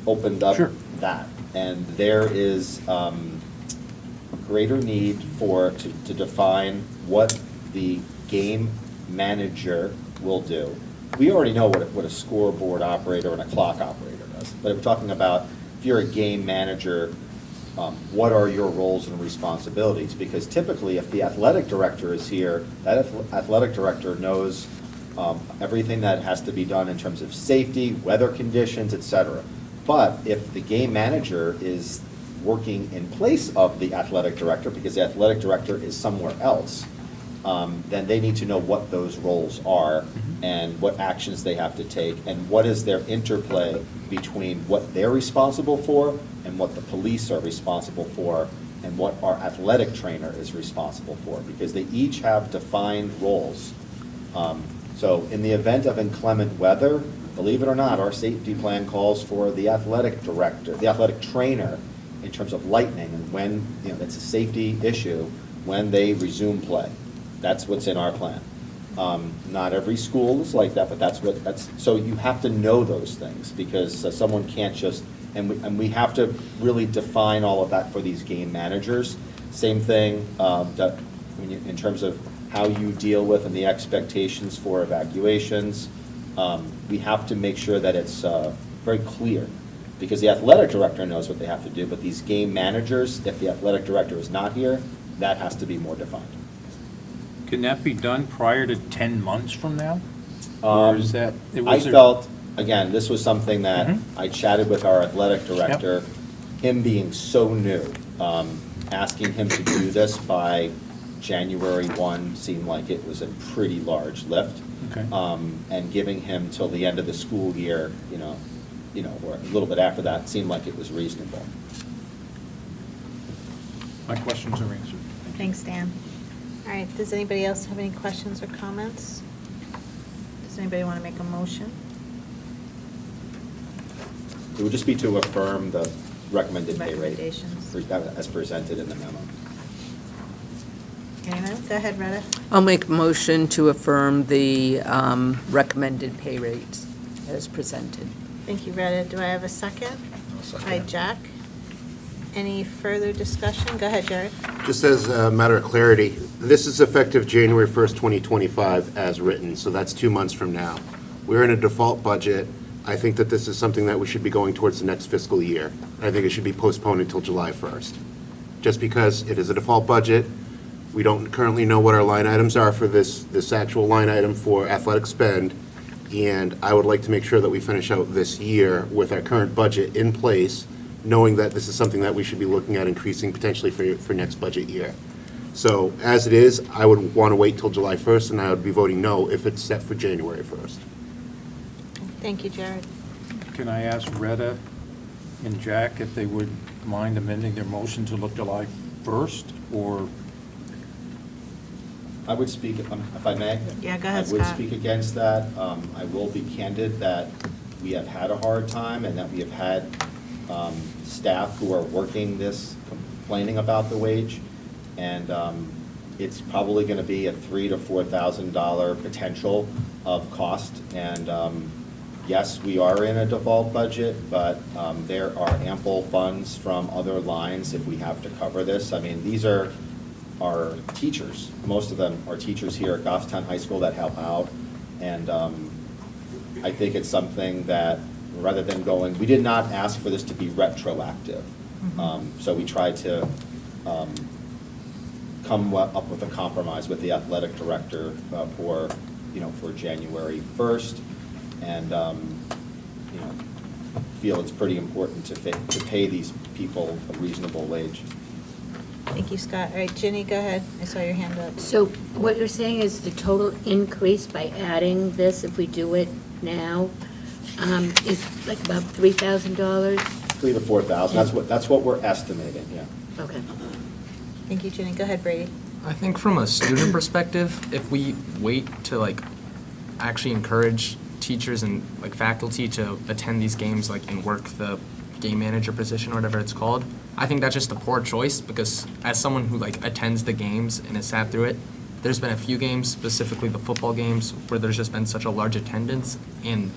opened up that. And there is a greater need to define what the game manager will do. We already know what a scoreboard operator and a clock operator does, but if we're talking about if you're a game manager, what are your roles and responsibilities? Because typically, if the athletic director is here, that athletic director knows everything that has to be done in terms of safety, weather conditions, etc. But if the game manager is working in place of the athletic director, because the athletic director is somewhere else, then they need to know what those roles are and what actions they have to take, and what is their interplay between what they're responsible for and what the police are responsible for and what our athletic trainer is responsible for, because they each have defined roles. So in the event of inclement weather, believe it or not, our safety plan calls for the athletic director, the athletic trainer, in terms of lightning, and when, that's a safety issue, when they resume play. That's what's in our plan. Not every school is like that, but so you have to know those things, because someone can't just, and we have to really define all of that for these game managers. Same thing in terms of how you deal with and the expectations for evacuations. We have to make sure that it's very clear, because the athletic director knows what they have to do, but these game managers, if the athletic director is not here, that has to be more defined. Can that be done prior to 10 months from now? Or is that? I felt, again, this was something that I chatted with our athletic director, him being so new, asking him to do this by January 1 seemed like it was a pretty large lift. Okay. And giving him till the end of the school year, or a little bit after that, seemed like it was reasonable. My questions are answered. Thanks, Dan. All right, does anybody else have any questions or comments? Does anybody want to make a motion? It would just be to affirm the recommended pay rate Recommendations. as presented in the memo. Anyone? Go ahead, Retta. I'll make a motion to affirm the recommended pay rates as presented. Thank you, Retta. Do I have a second? By Jack. Any further discussion? Go ahead, Jared. Just as a matter of clarity, this is effective January 1st, 2025 as written, so that's 2 months from now. We're in a default budget. I think that this is something that we should be going towards the next fiscal year. I think it should be postponed until July 1st. Just because it is a default budget, we don't currently know what our line items are for this actual line item for athletic spend, and I would like to make sure that we finish out this year with our current budget in place, knowing that this is something that we should be looking at increasing potentially for next budget year. So as it is, I would want to wait till July 1st, and I would be voting no if it's set for January 1st. Thank you, Jared. Can I ask Retta and Jack if they would mind amending their motion to look July 1st, or? I would speak, if I may. Yeah, go ahead, I would Scott. speak against that. I will be candid that we have had a hard time and that we have had staff who are working this complaining about the wage. And it's probably going to be a $3,000 to $4,000 potential of cost. And yes, we are in a default budget, but there are ample funds from other lines if we have to cover this. I mean, these are our teachers. Most of them are teachers here at Goffstown High School that help out. And I think it's something that, rather than going, we did not ask for this to be retroactive. So we tried to come up with a compromise with the athletic director for January 1st. And, feel it's pretty important to pay these people a reasonable wage. Thank you, Scott. All right, Ginny, go ahead. I saw your hand up. So what you're saying is the total increase by adding this, if we do it now, is like about $3,000? $3,000 to $4,000. That's what we're estimating. Yeah. Okay. Thank you, Ginny. Go ahead, Brady. I think from a student perspective, if we wait to actually encourage teachers and faculty to attend these games and work the game manager position or whatever it's called, I think that's just a poor choice, because as someone who attends the games and has sat through it, there's been a few games, specifically the football games, where there's just been such a large attendance, and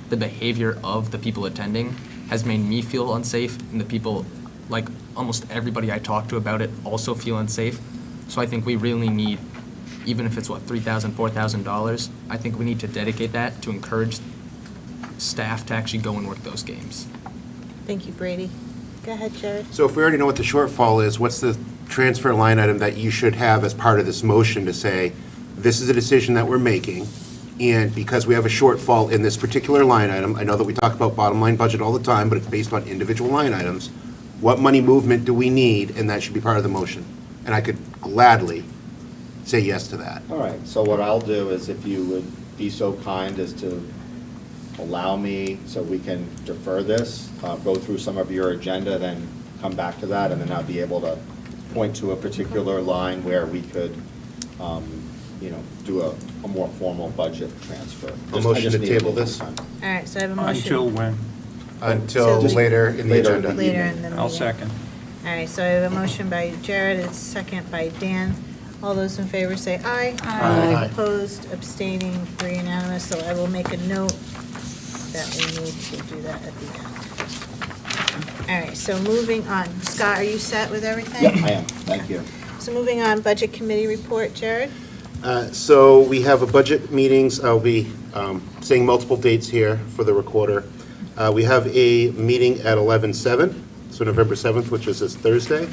the behavior of the people attending has made me feel unsafe, and the people, almost everybody I talk to about it, also feel unsafe. So I think we really need, even if it's $3,000, $4,000, I think we need to dedicate that to encourage staff to actually go and work those games. Thank you, Brady. Go ahead, Jared. So if we already know what the shortfall is, what's the transfer line item that you should have as part of this motion to say, this is a decision that we're making, and because we have a shortfall in this particular line item, I know that we talk about bottom line budget all the time, but it's based on individual line items, what money movement do we need, and that should be part of the motion? And I could gladly say yes to that. All right. So what I'll do is, if you would be so kind as to allow me, so we can defer this, go through some of your agenda, then come back to that, and then I'll be able to point to a particular line where we could, do a more formal budget transfer. A motion to table this? All right, so I have a motion. Until when? Until later in the agenda. Later in the meeting. I'll second. All right, so I have a motion by Jared, it's second by Dan. All those in favor say aye. Aye. Opposed, abstaining, 3 unanimous, so I will make a note that we need to do that at the end. All right, so moving on. Scott, are you set with everything? Yep, I am. Thank you. So moving on, Budget Committee report, Jared? So we have a budget meetings. I'll be saying multiple dates here for the recorder. We have a meeting at 11/7, so November 7th, which is this Thursday.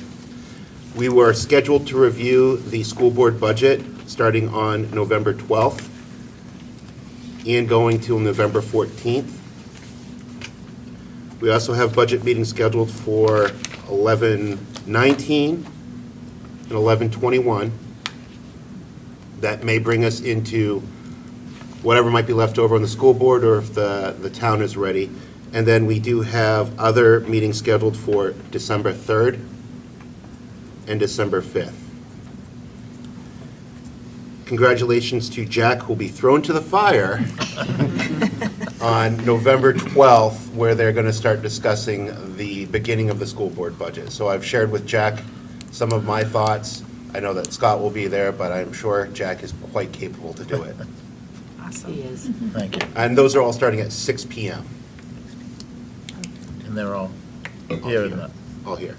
We were scheduled to review the school board budget starting on November 12th. and going till November 14th. We also have budget meetings scheduled for 11/19 and 11/21. That may bring us into whatever might be left over on the school board, or if the town is ready. And then we do have other meetings scheduled for December 3rd and December 5th. Congratulations to Jack, who'll be thrown to the fire on November 12th, where they're going to start discussing the beginning of the school board budget. So I've shared with Jack some of my thoughts. I know that Scott will be there, but I'm sure Jack is quite capable to do it. He is. Thank you. And those are all starting at 6 PM. And they're all here in the, All here,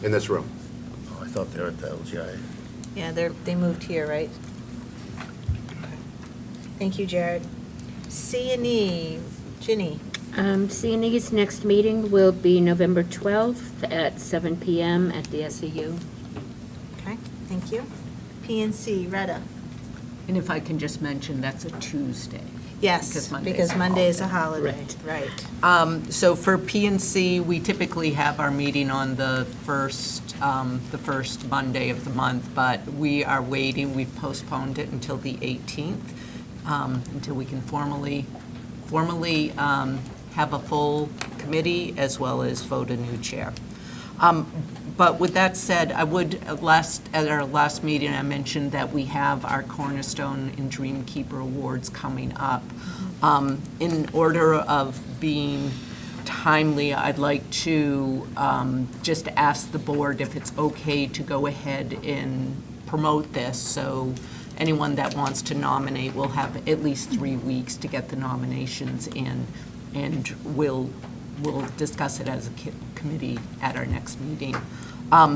in this room. oh, I thought they were at the LGI. Yeah, they moved here, right? Thank you, Jared. C&E, Ginny. C&E's next meeting will be November 12th at 7 PM at the SAU. Okay, thank you. P&C, Retta. And if I can just mention, that's a Tuesday. Yes, because Monday is a holiday, right. So for PNC, we typically have our meeting on the first Monday of the month, but we are waiting, we've postponed it until the 18th, until we can formally have a full committee as well as vote a new chair. But with that said, I would, at our last meeting, I mentioned that we have our Cornerstone and Dreamkeeper Awards coming up. In order of being timely, I'd like to just ask the board if it's okay to go ahead and promote this. So anyone that wants to nominate will have at least 3 weeks to get the nominations in, and we'll discuss it as a committee at our next meeting.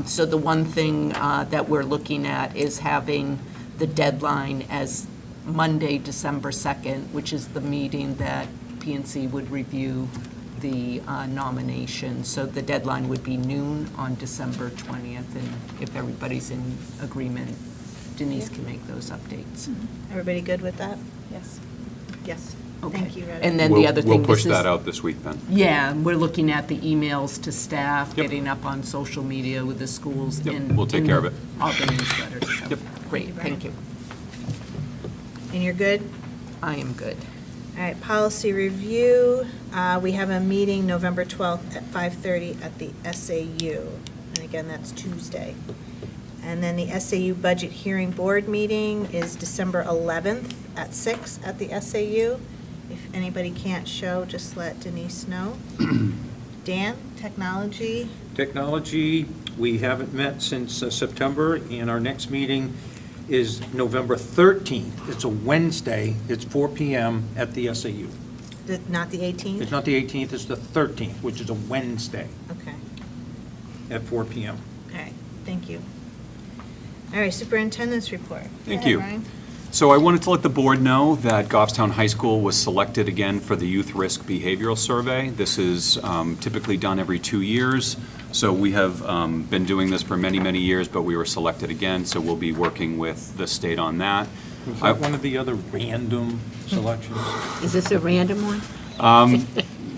So the one thing that we're looking at is having the deadline as Monday, December 2nd, which is the meeting that PNC would review the nomination. So the deadline would be noon on December 20th, and if everybody's in agreement, Denise can make those updates. Everybody good with that? Yes. Yes. Okay. Thank you, Retta. And then the other thing. We'll push this is- that out this week then. Yeah, we're looking at the emails to staff, Yep. getting up on social media with the schools. Yep, and we'll take care of it. All the newsletters. So, Yep. Great, thank you. And you're good? I am good. All right, policy review. We have a meeting November 12th at 5:30 at the SAU. And again, that's Tuesday. And then the SAU Budget Hearing Board meeting is December 11th at 6 at the SAU. If anybody can't show, just let Denise know. Dan, technology? Technology, we haven't met since September, and our next meeting is November 13th. It's a Wednesday, it's 4 PM at the SAU. Not the 18th? It's not the 18th, it's the 13th, which is a Wednesday Okay, at 4 PM. all right, thank you. All right, superintendent's report. Go Thank ahead, you. Ryan. So I wanted to let the board know that Goffstown High School was selected again for the Youth Risk Behavioral Survey. This is typically done every 2 years. So we have been doing this for many, many years, but we were selected again, so we'll be working with the state on that. Was that one of the other random selections? Is this a random one?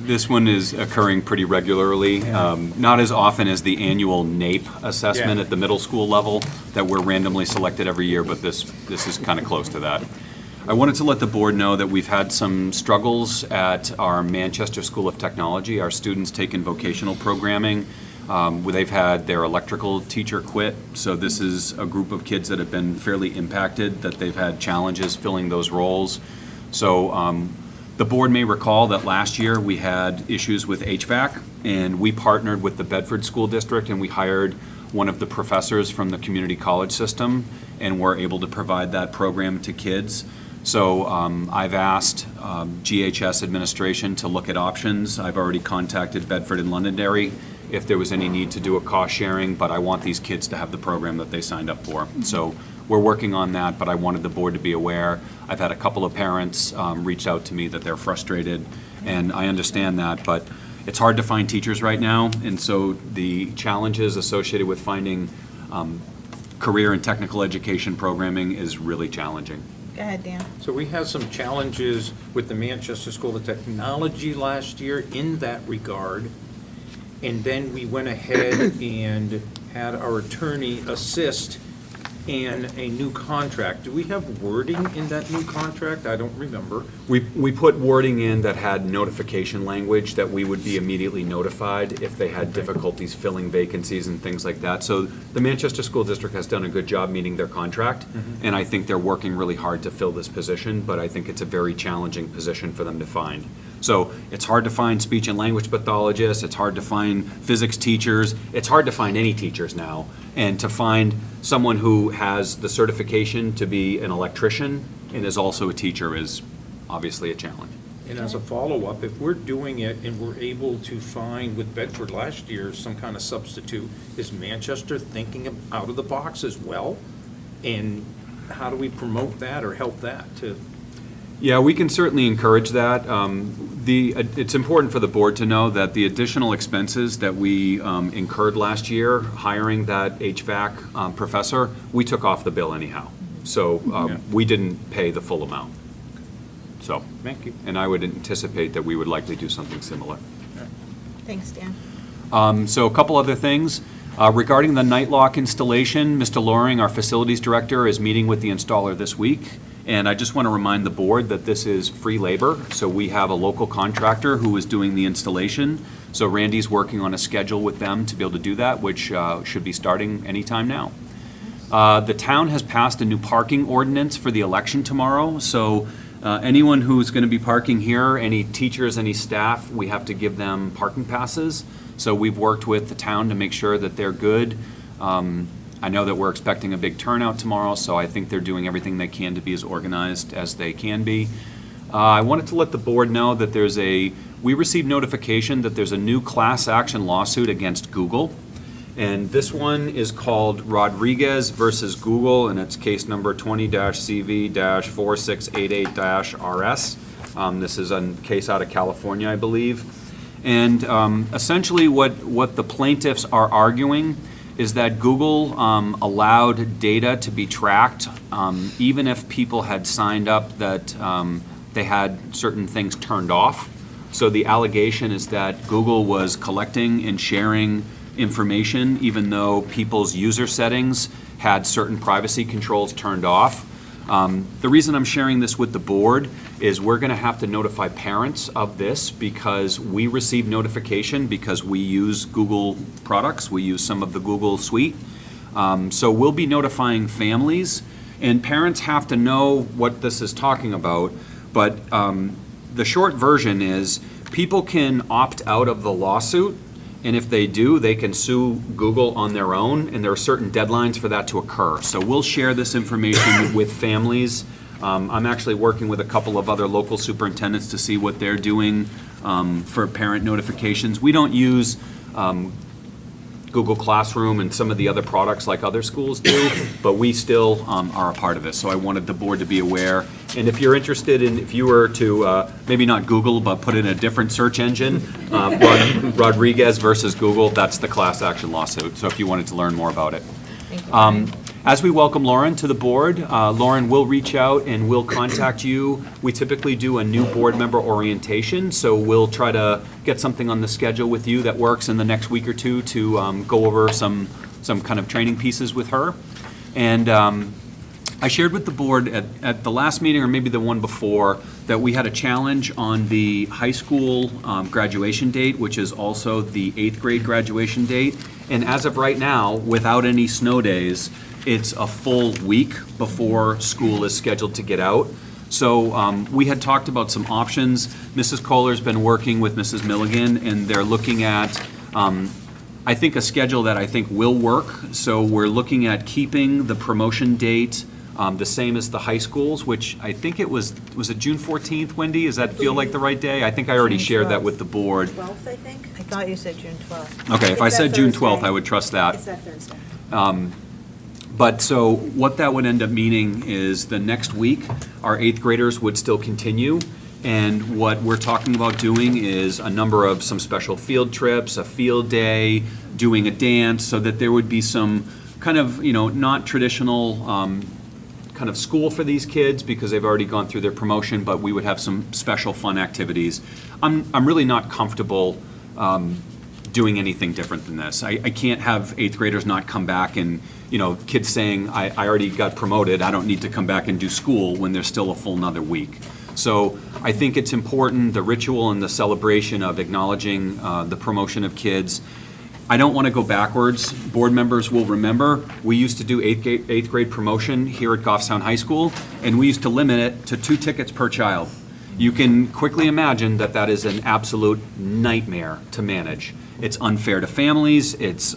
This one is occurring pretty regularly, not as often as the annual NAEP assessment Yeah. at the middle school level that we're randomly selected every year, but this is kind of close to that. I wanted to let the board know that we've had some struggles at our Manchester School of Technology. Our students take in vocational programming. Where they've had their electrical teacher quit, so this is a group of kids that have been fairly impacted, that they've had challenges filling those roles. So the board may recall that last year we had issues with HVAC, and we partnered with the Bedford School District, and we hired one of the professors from the community college system, and were able to provide that program to kids. So I've asked GHS administration to look at options. I've already contacted Bedford and Londonderry if there was any need to do a cost sharing, but I want these kids to have the program that they signed up for. So we're working on that, but I wanted the board to be aware. I've had a couple of parents reach out to me that they're frustrated, and I understand that, but it's hard to find teachers right now, and so the challenges associated with finding career and technical education programming is really challenging. Go ahead, Dan. So we had some challenges with the Manchester School of Technology last year in that regard. And then we went ahead and had our attorney assist in a new contract. Do we have wording in that new contract? I don't remember. We put wording in that had notification language, that we would be immediately notified if they had difficulties filling vacancies and things like that. So the Manchester School District has done a good job meeting their contract, and I think they're working really hard to fill this position, but I think it's a very challenging position for them to find. So it's hard to find speech and language pathologists, it's hard to find physics teachers, it's hard to find any teachers now. And to find someone who has the certification to be an electrician and is also a teacher is obviously a challenge. And as a follow-up, if we're doing it and we're able to find with Bedford last year some kind of substitute, is Manchester thinking out of the box as well? And how do we promote that or help that to? Yeah, we can certainly encourage that. It's important for the board to know that the additional expenses that we incurred last year, hiring that HVAC professor, we took off the bill anyhow. So we didn't pay the full amount. So, thank you. And I would anticipate that we would likely do something similar. Thanks, Dan. So a couple other things. Regarding the night lock installation, Mr. Loring, our facilities director, is meeting with the installer this week. And I just want to remind the board that this is free labor. So we have a local contractor who is doing the installation. So Randy's working on a schedule with them to be able to do that, which should be starting anytime now. The town has passed a new parking ordinance for the election tomorrow. So anyone who's going to be parking here, any teachers, any staff, we have to give them parking passes. So we've worked with the town to make sure that they're good. I know that we're expecting a big turnout tomorrow, so I think they're doing everything they can to be as organized as they can be. I wanted to let the board know that we received notification that there's a new class action lawsuit against Google. And this one is called Rodriguez versus Google, and it's case number 20-CV-4688-RS. This is a case out of California, I believe. And essentially what the plaintiffs are arguing is that Google allowed data to be tracked even if people had signed up that they had certain things turned off. So the allegation is that Google was collecting and sharing information even though people's user settings had certain privacy controls turned off. The reason I'm sharing this with the board is we're going to have to notify parents of this because we receive notification because we use Google products. We use some of the Google suite. So we'll be notifying families, and parents have to know what this is talking about. But the short version is people can opt out of the lawsuit, and if they do, they can sue Google on their own, and there are certain deadlines for that to occur. So we'll share this information with families. I'm actually working with a couple of other local superintendents to see what they're doing for parent notifications. We don't use Google Classroom and some of the other products like other schools do, but we still are a part of this. So I wanted the board to be aware. And if you're interested in, if you were to, maybe not Google, but put in a different search engine, Rodriguez versus Google, that's the class action lawsuit. So if you wanted to learn more about it. As we welcome Lauren to the board, Lauren will reach out and will contact you. We typically do a new board member orientation, so we'll try to get something on the schedule with you that works in the next week or two to go over some kind of training pieces with her. And I shared with the board at the last meeting, or maybe the one before, that we had a challenge on the high school graduation date, which is also the 8th grade graduation date. And as of right now, without any snow days, it's a full week before school is scheduled to get out. So we had talked about some options. Mrs. Kohler's been working with Mrs. Milligan, and they're looking at, I think, a schedule that I think will work. So we're looking at keeping the promotion date the same as the high schools, which I think it was it June 14th, Wendy? Does that feel like the right day? I think I already shared that with the board. 12th, I think. I thought you said June 12th. Okay, if I said June 12th, I would trust that. It's that Thursday. But so what that would end up meaning is the next week, our 8th graders would still continue. And what we're talking about doing is a number of some special field trips, a field day, doing a dance, so that there would be some kind of, not traditional kind of school for these kids because they've already gone through their promotion, but we would have some special fun activities. I'm really not comfortable doing anything different than this. I can't have 8th graders not come back and, kids saying, I already got promoted, I don't need to come back and do school when there's still a full another week. So I think it's important, the ritual and the celebration of acknowledging the promotion of kids. I don't want to go backwards. Board members will remember, we used to do 8th grade promotion here at Goffstown High School, and we used to limit it to 2 tickets per child. You can quickly imagine that that is an absolute nightmare to manage. It's unfair to families, it's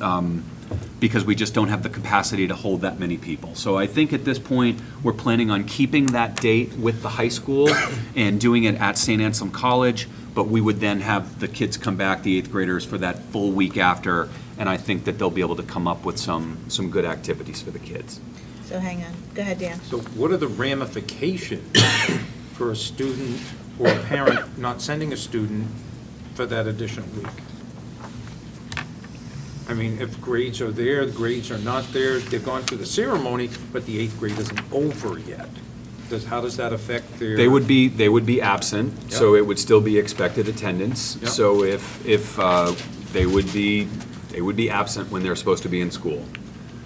because we just don't have the capacity to hold that many people. So I think at this point, we're planning on keeping that date with the high school and doing it at St. Anselm College, but we would then have the kids come back, the 8th graders, for that full week after, and I think that they'll be able to come up with some good activities for the kids. So hang on. Go ahead, Dan. So what are the ramifications for a student or a parent not sending a student for that additional week? I mean, if grades are there, grades are not there, they've gone through the ceremony, but the 8th grade isn't over yet. How does that affect their? They would be absent, so it would still be expected attendance. Yep. So if they would be absent when they're supposed to be in school.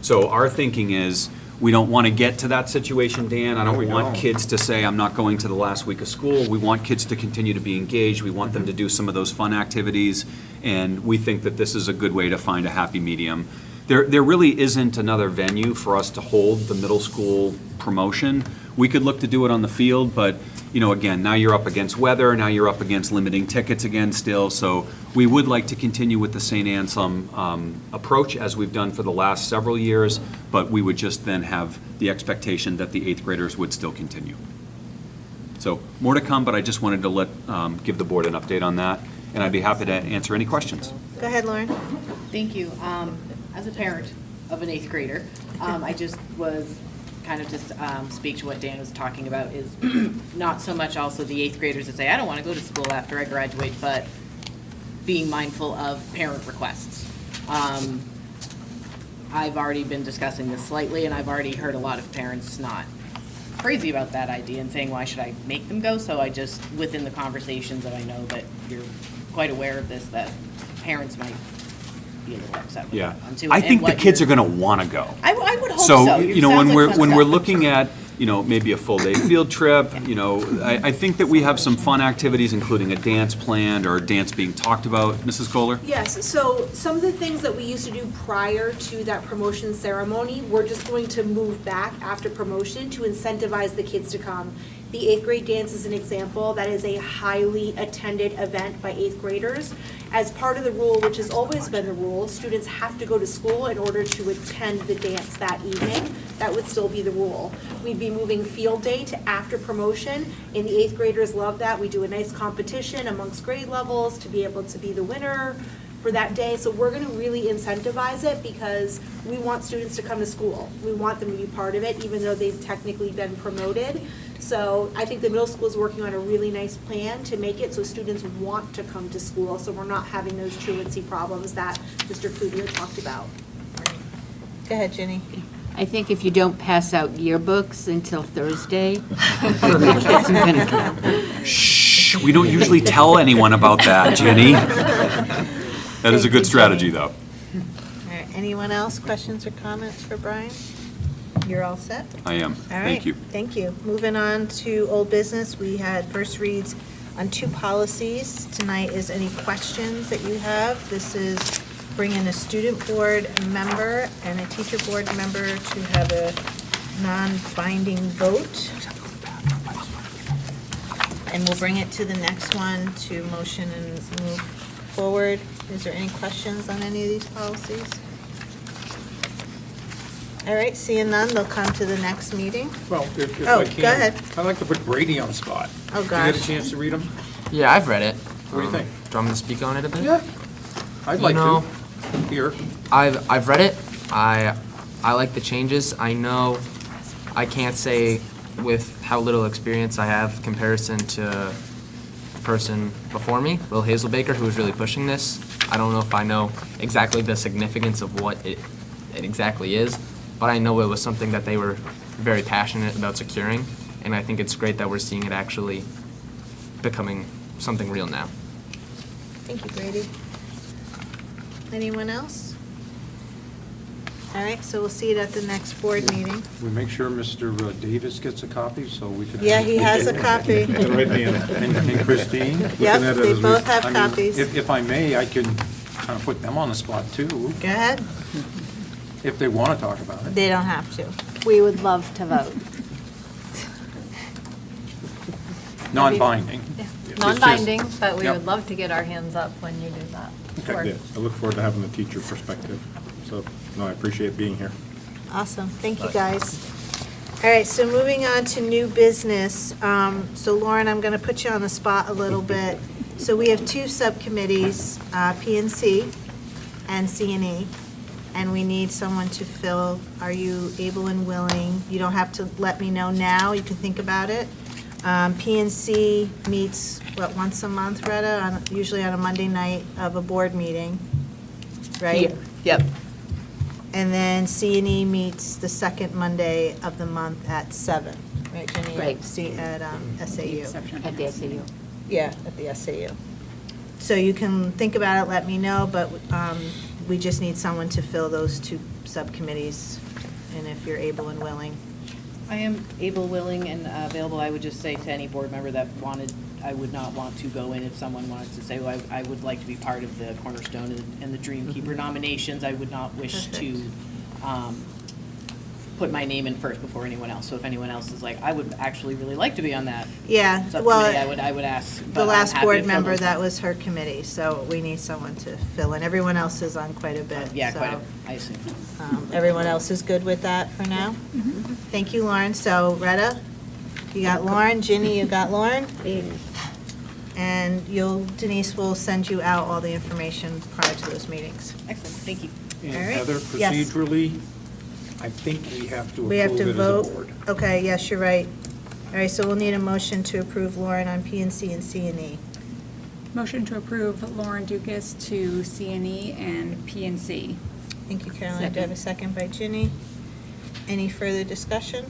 So our thinking is, we don't want to get to that situation, Dan. I don't want kids to say, I'm not going to the last week of school. We want kids to continue to be engaged. We want them to do some of those fun activities, and we think that this is a good way to find a happy medium. There really isn't another venue for us to hold the middle school promotion. We could look to do it on the field, but, again, now you're up against weather, now you're up against limiting tickets again still, so we would like to continue with the St. Anselm approach as we've done for the last several years, but we would just then have the expectation that the 8th graders would still continue. So more to come, but I just wanted to give the board an update on that, and I'd be happy to answer any questions. Go ahead, Lauren. Thank you. As a parent of an 8th grader, I just was kind of just speak to what Dan was talking about is not so much also the 8th graders that say, I don't want to go to school after I graduate, but being mindful of parent requests. I've already been discussing this slightly, and I've already heard a lot of parents not crazy about that idea and saying, why should I make them go? So I just, within the conversations that I know that you're quite aware of this, that parents might be a little upset with Yeah, that one too. I and think the what kids are you're- going to want to go. I would hope so. So, It when sounds we're like fun when we're stuff. looking at, maybe a full day field trip, I think that we have some fun activities, including a dance planned or a dance being talked about. Mrs. Kohler? Yes, so some of the things that we used to do prior to that promotion ceremony, we're just going to move back after promotion to incentivize the kids to come. The 8th grade dance is an example. That is a highly attended event by 8th graders. As part of the rule, which has always been the rule, students have to go to school in order to attend the dance that evening. That would still be the rule. We'd be moving field day to after promotion, and the 8th graders love that. We do a nice competition amongst grade levels to be able to be the winner for that day. So we're going to really incentivize it because we want students to come to school. We want them to be part of it, even though they've technically been promoted. So I think the middle school is working on a really nice plan to make it so students want to come to school, so we're not having those truancy problems that Mr. Cloutier talked about. Go ahead, Ginny. I think if you don't pass out yearbooks until Thursday, the kids are going to come. Shh, we don't usually tell anyone about that, Jenny. That is a good strategy, though. All right, anyone else, questions or comments for Brian? You're all set? I am. All right. Thank you. Thank you. Moving on to old business, we had first reads on 2 policies. Tonight is any questions that you have. This is bringing a student board member and a teacher board member to have a non-binding vote. And we'll bring it to the next one to motion and move forward. Is there any questions on any of these policies? All right, seeing none, they'll come to the next meeting. Well, if Oh, I go can. ahead. I'd like to put Brady on the spot. Oh, Did you get gosh. a chance to read them? Yeah, I've read it. What do you think? Do you want me to speak on it a bit? Yeah. I'd like know, to. Here. I've read it. I like the changes. I know I can't say with how little experience I have comparison to the person before me, Will Hazelbaker, who was really pushing this. I don't know if I know exactly the significance of what it exactly is, but I know it was something that they were very passionate about securing, and I think it's great that we're seeing it actually becoming something real now. Thank you, Brady. Anyone else? All right, so we'll see it at the next board meeting. We make sure Mr. Davis gets a copy, so we can. Yeah, he has a copy. It's right in it. And Christine? looking Yep, at it they as we- both have I mean, copies. If I may, I can kind of put them on the spot too, Go ahead. if they want to talk about it. They don't have to. We would love to vote. Non-binding. Non-binding, but we Yep. would love to get our hands up when you do that. Okay, yeah, I look forward to having the teacher perspective. So, no, I appreciate being here. Awesome, thank you, guys. All right, so moving on to new business. So Lauren, I'm going to put you on the spot a little bit. So we have two subcommittees, P&C and C&E, and we need someone to fill. Are you able and willing? You don't have to let me know now, you can think about it. P&C meets, what, once a month, Retta? Usually on a Monday night of a board meeting, right? Yep. And then C&E meets the second Monday of the month at 7, right, Jenny? Right. At SAU. At the SAU. Yeah, at the SAU. So you can think about it, let me know, but we just need someone to fill those two subcommittees, and if you're able and willing. I am able, willing, and available. I would just say to any board member that wanted, I would not want to go in if someone wanted to say, well, I would like to be part of the Cornerstone and the Dreamkeeper nominations. I would not wish to put my name in first before anyone else. So if anyone else is like, I would actually really like to be on that Yeah, subcommittee, well, I would ask. but the I'm last happy to board fill member, those that ones. was her committee, so we need someone to fill in. Everyone else is on quite a bit. Yeah, so, quite a, I assume. Everyone else is good with that for now? Thank you, Lauren. So, Retta, you got Lauren. Ginny, you got Lauren? And Denise will send you out all the information prior to those meetings. Excellent, thank you. And All right. Heather, Yes. procedurally, I think we have to We have approve to it as a vote? board. Okay, yes, you're right. All right, so we'll need a motion to approve Lauren on P&C and C&E. Motion to approve Lauren Dukas to C&E and P&C. Thank you, Caroline. Do I have a second by Ginny? Any further discussion?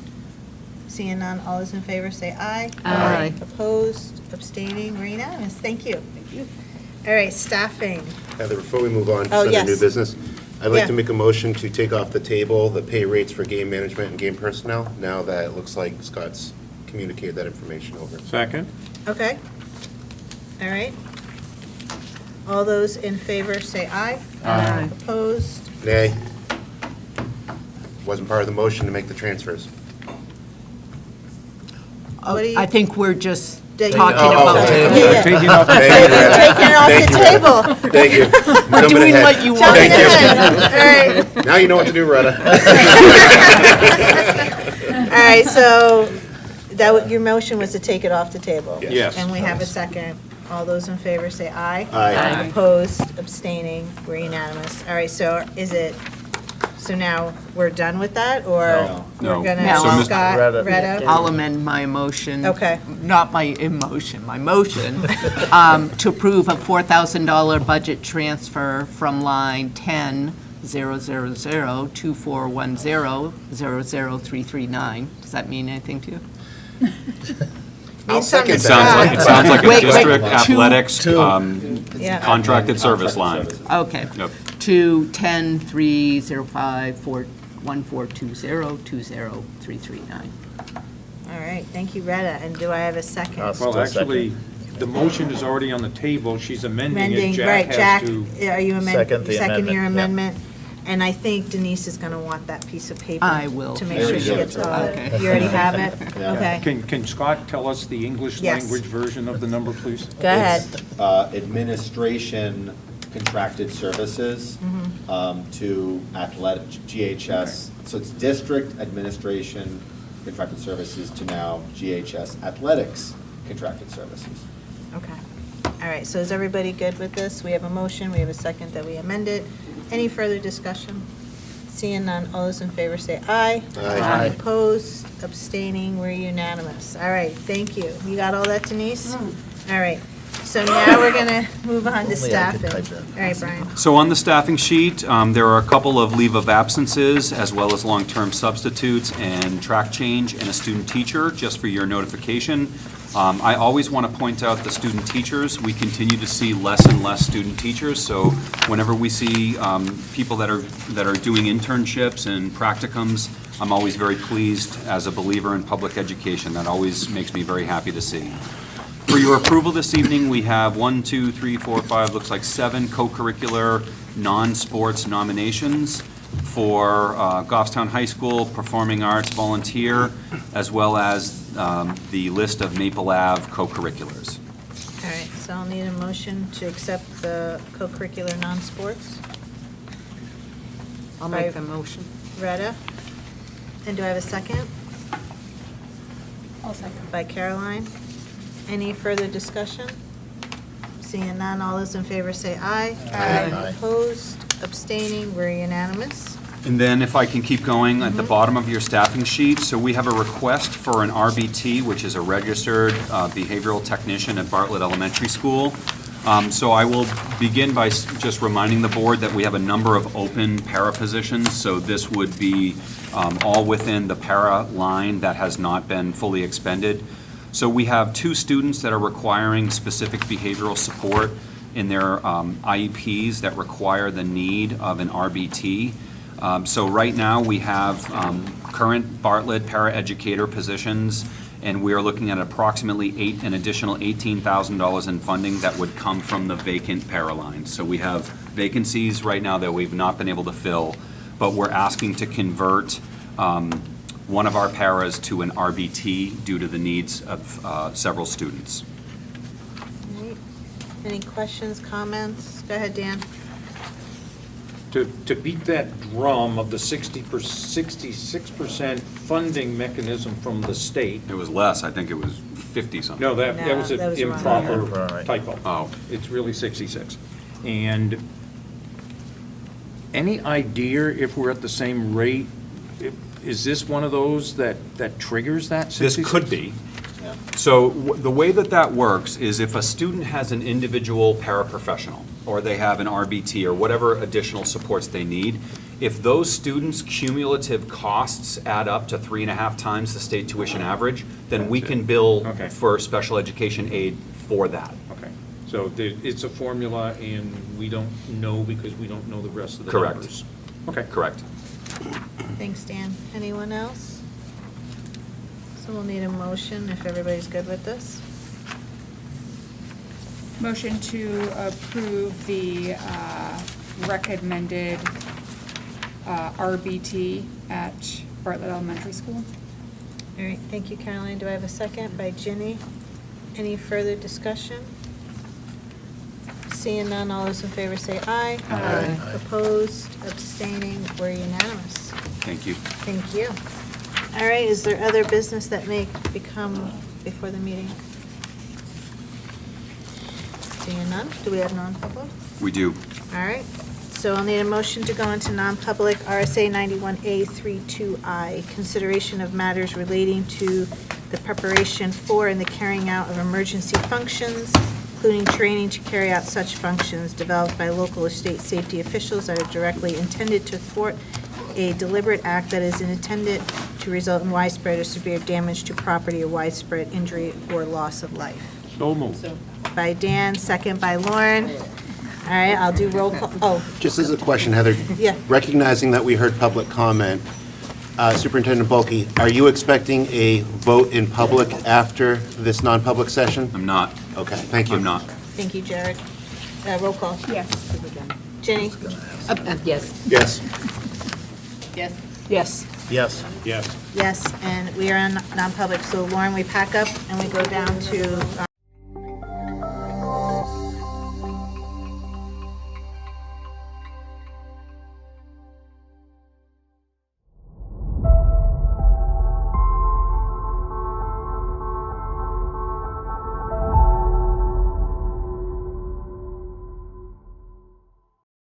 Seeing none, all those in favor say aye. Aye. Opposed, abstaining, we're unanimous. Thank you. Thank you. All right, staffing. Heather, before we move on, Oh, under yes. new business, I'd like Yeah. to make a motion to take off the table the pay rates for game management and game personnel, now that it looks like Scott's communicated that information over. Second? Okay. All right. All those in favor say aye. Aye. Opposed? Nay. Wasn't part of the motion to make the transfers. What do you- I think we're just Taking talking it off about. the table. Yeah, yeah. Taking off the Thank you, Rheta. Taking it off Thank the you, Rheta. table. Thank you. We're Jumping doing ahead. what you want. Jumping Thank you. ahead. All right. Now you know what to do, Rheta. All right, so your motion was to take it off the table? Yes. And we have a second. All those in favor say aye. Aye. Opposed, abstaining, we're unanimous. All right, so so now we're done with that, or No. we're gonna, No. So Mr. Scott, Retta. Retta? I'll amend my motion. Okay. Not my emotion, my motion, to approve a $4,000 budget transfer from line 10-000-2410-00339. Does that mean anything to you? I'll Means something second to that. It sounds like a Wait, district two- athletics Yeah. contracted service line. Okay. Yep. To 10-305-1420-20339. All right, thank you, Retta. And do I have a second? Awesome. Well, Still second. actually, the motion is already on the table. She's amending it. Amending, Jack right, has Jack, to. are you Second the second your amendment, amendment? And I think Denise is gonna want that piece of paper. I will. To make I sure already she gave it gets to her. all Okay. it. You already have it? Yeah. Okay, Can Scott tell us the English Yes. language version of the number, please? go ahead. It's, administration contracted services to athletic, GHS. So it's district administration contracted services to now GHS athletics contracted services. Okay. All right, so is everybody good with this? We have a motion, we have a second that we amend it. Any further discussion? Seeing none, all those in favor say aye. Aye. Opposed, abstaining, we're unanimous. All right, thank you. You got all that, Denise? All right, so now we're going to move on to Only I could staffing. type that. All right, Brian. So on the staffing sheet, there are a couple of leave of absences, as well as long-term substitutes and track change and a student teacher, just for your notification. I always want to point out the student teachers. We continue to see less and less student teachers, so whenever we see people that are doing internships and practicums, I'm always very pleased as a believer in public education. That always makes me very happy to see. For your approval this evening, we have 1, 2, 3, 4, 5, looks like 7 co-curricular non-sports nominations for Goffstown High School Performing Arts Volunteer, as well as the list of Maple Ave co-curriculars. All right, so I'll need a motion to accept the co-curricular non-sports. I'll make the motion. Retta? And do I have a second? I'll second. By Caroline. Any further discussion? Seeing none, all those in favor say aye. Aye. Opposed, abstaining, we're unanimous. And then if I can keep going, at the bottom of your staffing sheet, so we have a request for an RBT, which is a registered behavioral technician at Bartlett Elementary School. So I will begin by just reminding the board that we have a number of open para positions, so this would be all within the para line that has not been fully expended. So we have 2 students that are requiring specific behavioral support in their IEPs that require the need of an RBT. So right now, we have current Bartlett paraeducator positions, and we are looking at approximately an additional $18,000 in funding that would come from the vacant para line. So we have vacancies right now that we've not been able to fill, but we're asking to convert one of our paras to an RBT due to the needs of several students. All right. Any questions, comments? Go ahead, Dan. To beat that drum of the 66% funding mechanism from the state. It was less, I think it was 50-something. No, that was No, that an was wrong. improper typo. Oh. It's really 66. And any idea if we're at the same rate? Is this one of those that triggers that 66? This could be. So the way that works is if a student has an individual paraprofessional, or they have an RBT, or whatever additional supports they need, if those students' cumulative costs add up to 3.5 times the state tuition average, then we can bill for special education aid for that. Okay. So it's a formula, and we don't know because we don't know the rest of the Correct. numbers. Okay. Correct. Thanks, Dan. Anyone else? So we'll need a motion if everybody's good with this. Motion to approve the recommended RBT at Bartlett Elementary School. All right, thank you, Caroline. Do I have a second by Ginny? Any further discussion? Seeing none, all those in favor say aye. Aye. Opposed, abstaining, we're unanimous. Thank you. Thank you. All right, is there other business that may become before the meeting? Seeing none, do we have non-public? We do. All right, so I'll need a motion to go into non-public RSA 91A 32I, consideration of matters relating to the preparation for and the carrying out of emergency functions, including training to carry out such functions developed by local or state safety officials that are directly intended to thwart a deliberate act that is intended to result in widespread or severe damage to property or widespread injury or loss of life. So moved. By Dan, second by Lauren. All right, I'll do roll call. Oh, Just as a question, Heather. Yeah. Recognizing that we heard public comment, Superintendent Bulky, are you expecting a vote in public after this non-public session? I'm not. Okay, thank you. I'm not. thank you, Jared. Roll call. Yes. Jenny? Yes. Yes. Yes. Yes. Yes. Yes. Yes, and we are in non-public. So Lauren, we pack up and we go down to